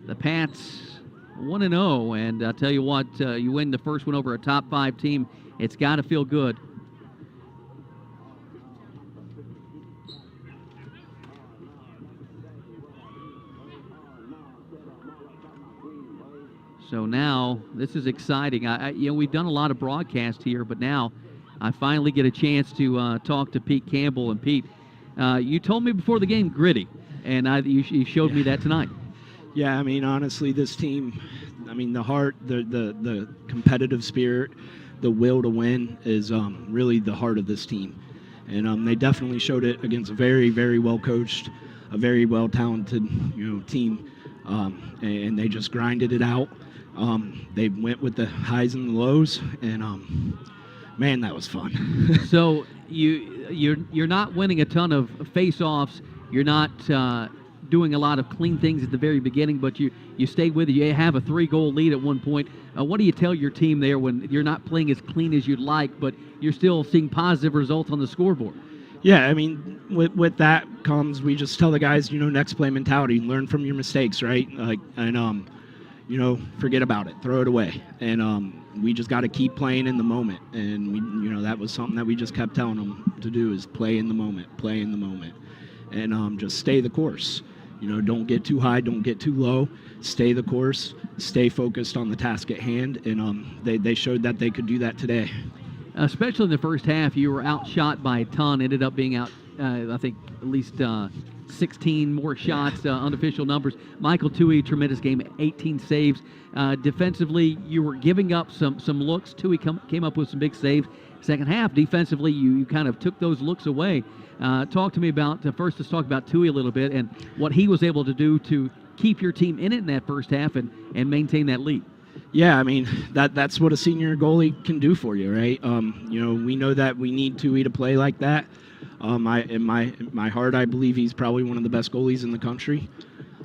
The Pats 1-0, and I'll tell you what, you win the first one over a top 5 team, it's got to feel good. So now, this is exciting. We've done a lot of broadcast here, but now I finally get a chance to talk to Pete Campbell. And Pete, you told me before the game gritty, and you showed me that tonight. Yeah, I mean, honestly, this team, I mean, the heart, the competitive spirit, the will to win is really the heart of this team. And they definitely showed it against a very, very well-coached, a very well-talented, team. And they just grinded it out. They went with the highs and the lows, and man, that was fun. So you're not winning a ton of face-offs. You're not doing a lot of clean things at the very beginning, but you stayed with it. You have a 3-goal lead at one point. What do you tell your team there when you're not playing as clean as you'd like, but you're still seeing positive results on the scoreboard? Yeah, I mean, with that comes, we just tell the guys, next play mentality, learn from your mistakes, right? Forget about it, throw it away. And we just got to keep playing in the moment. And, that was something that we just kept telling them to do, is play in the moment, and just stay the course. Don't get too high, don't get too low, stay the course, stay focused on the task at hand. And they showed that they could do that today. Especially in the first half, you were outshot by a ton, ended up being out, I think, at least 16 more shots, unofficial numbers. Michael Tui, tremendous game, 18 saves. Defensively, you were giving up some looks. Tui came up with some big saves. Second half, defensively, you kind of took those looks away. Talk to me about, first let's talk about Tui a little bit and what he was able to do to keep your team in it in that first half and maintain that lead. Yeah, I mean that's what a senior goalie can do for you, right? We know that we need Tui to play like that. In my heart, I believe he's probably one of the best goalies in the country.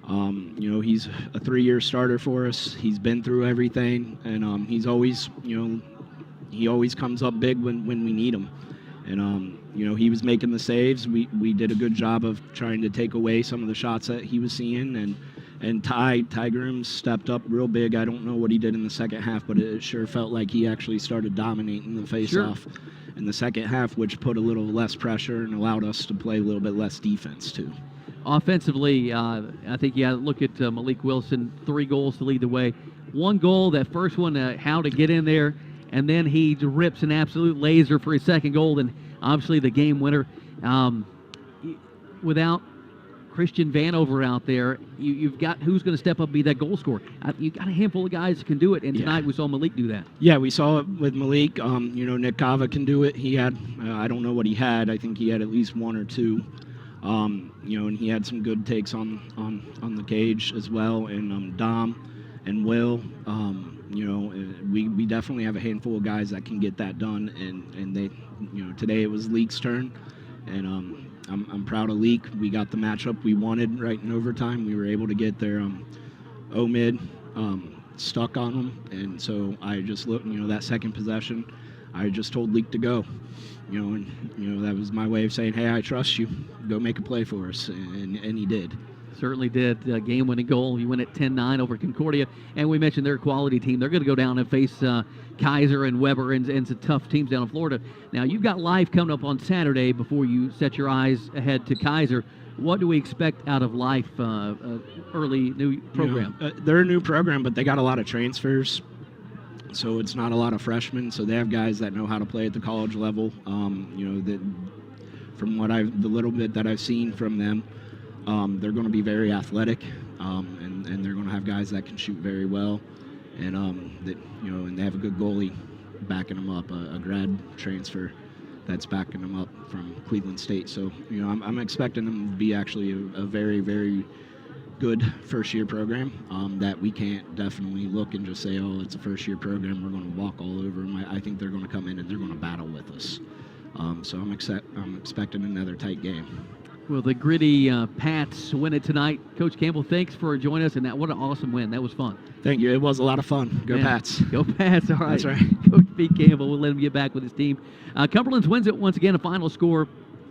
He's a 3-year starter for us. He's been through everything, and he's always, he always comes up big when we need him. And he was making the saves. We did a good job of trying to take away some of the shots that he was seeing, and Ty Grooms stepped up real big. I don't know what he did in the second half, but it sure felt like he actually started dominating the face-off in the second half, which put a little less pressure and allowed us to play a little bit less defense too. Offensively, I think you got to look at Malik Wilson, 3 goals to lead the way. 1 goal, that first one, how to get in there, and then he rips an absolute laser for his second goal, and obviously the game winner. Without Christian Vanover out there, you've got who's going to step up and be that goal scorer. You've got a handful of guys that can do it, and tonight we saw Malik do that. Yeah, we saw it with Malik. Nick Cava can do it. He had, I don't know what he had. I think he had at least 1 or 2. And he had some good takes on the cage as well. And Dom and Will, we definitely have a handful of guys that can get that done. And they, today it was Leek's turn, and I'm proud of Leek. We got the matchup we wanted right in overtime. We were able to get their O-mid stuck on them, and so I just looked. That second possession, I just told Leek to go. That was my way of saying, hey, I trust you. Go make a play for us, and he did. Certainly did. Game-winning goal. You win at 10-9 over Concordia. And we mentioned they're a quality team. They're going to go down and face Kaiser and Weber and some tough teams down in Florida. Now, you've got Life coming up on Saturday before you set your eyes ahead to Kaiser. What do we expect out of Life, early new program? They're a new program, but they got a lot of transfers. So it's not a lot of freshmen. So they have guys that know how to play at the college level. That from the little bit that I've seen from them, they're going to be very athletic, and they're going to have guys that can shoot very well, and and they have a good goalie backing them up, a grad transfer that's backing them up from Cleveland State. So I'm expecting them to be actually a very, very good first-year program that we can't definitely look and just say, oh, it's a first-year program, we're going to walk all over them. I think they're going to come in and they're going to battle with us. So I'm expecting another tight game. Well, the gritty Pats win it tonight. Coach Campbell, thanks for joining us, and what an awesome win. That was fun. Thank you. It was a lot of fun. Go Pats. Go Pats. All right. That's right. Coach Pete Campbell, we'll let him get back with his team. Cumberlands wins it once again, a final score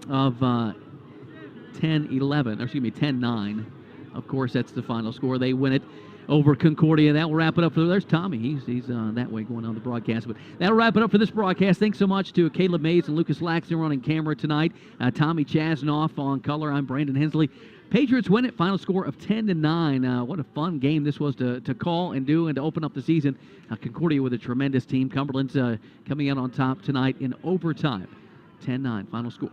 of 10-9. Of course, that's the final score. They win it over Concordia. That will wrap it up for. There's Tommy. He's that way going on the broadcast. But that'll wrap it up for this broadcast. Thanks so much to Caleb Mays and Lucas Laxton running camera tonight. Tommy Chasnoff on color. I'm Brandon Hensley. Patriots win it. Final score of 10-9. What a fun game this was to call and do and to open up the season. Concordia with a tremendous team. Cumberland's coming out on top tonight in overtime. 10-9 final score.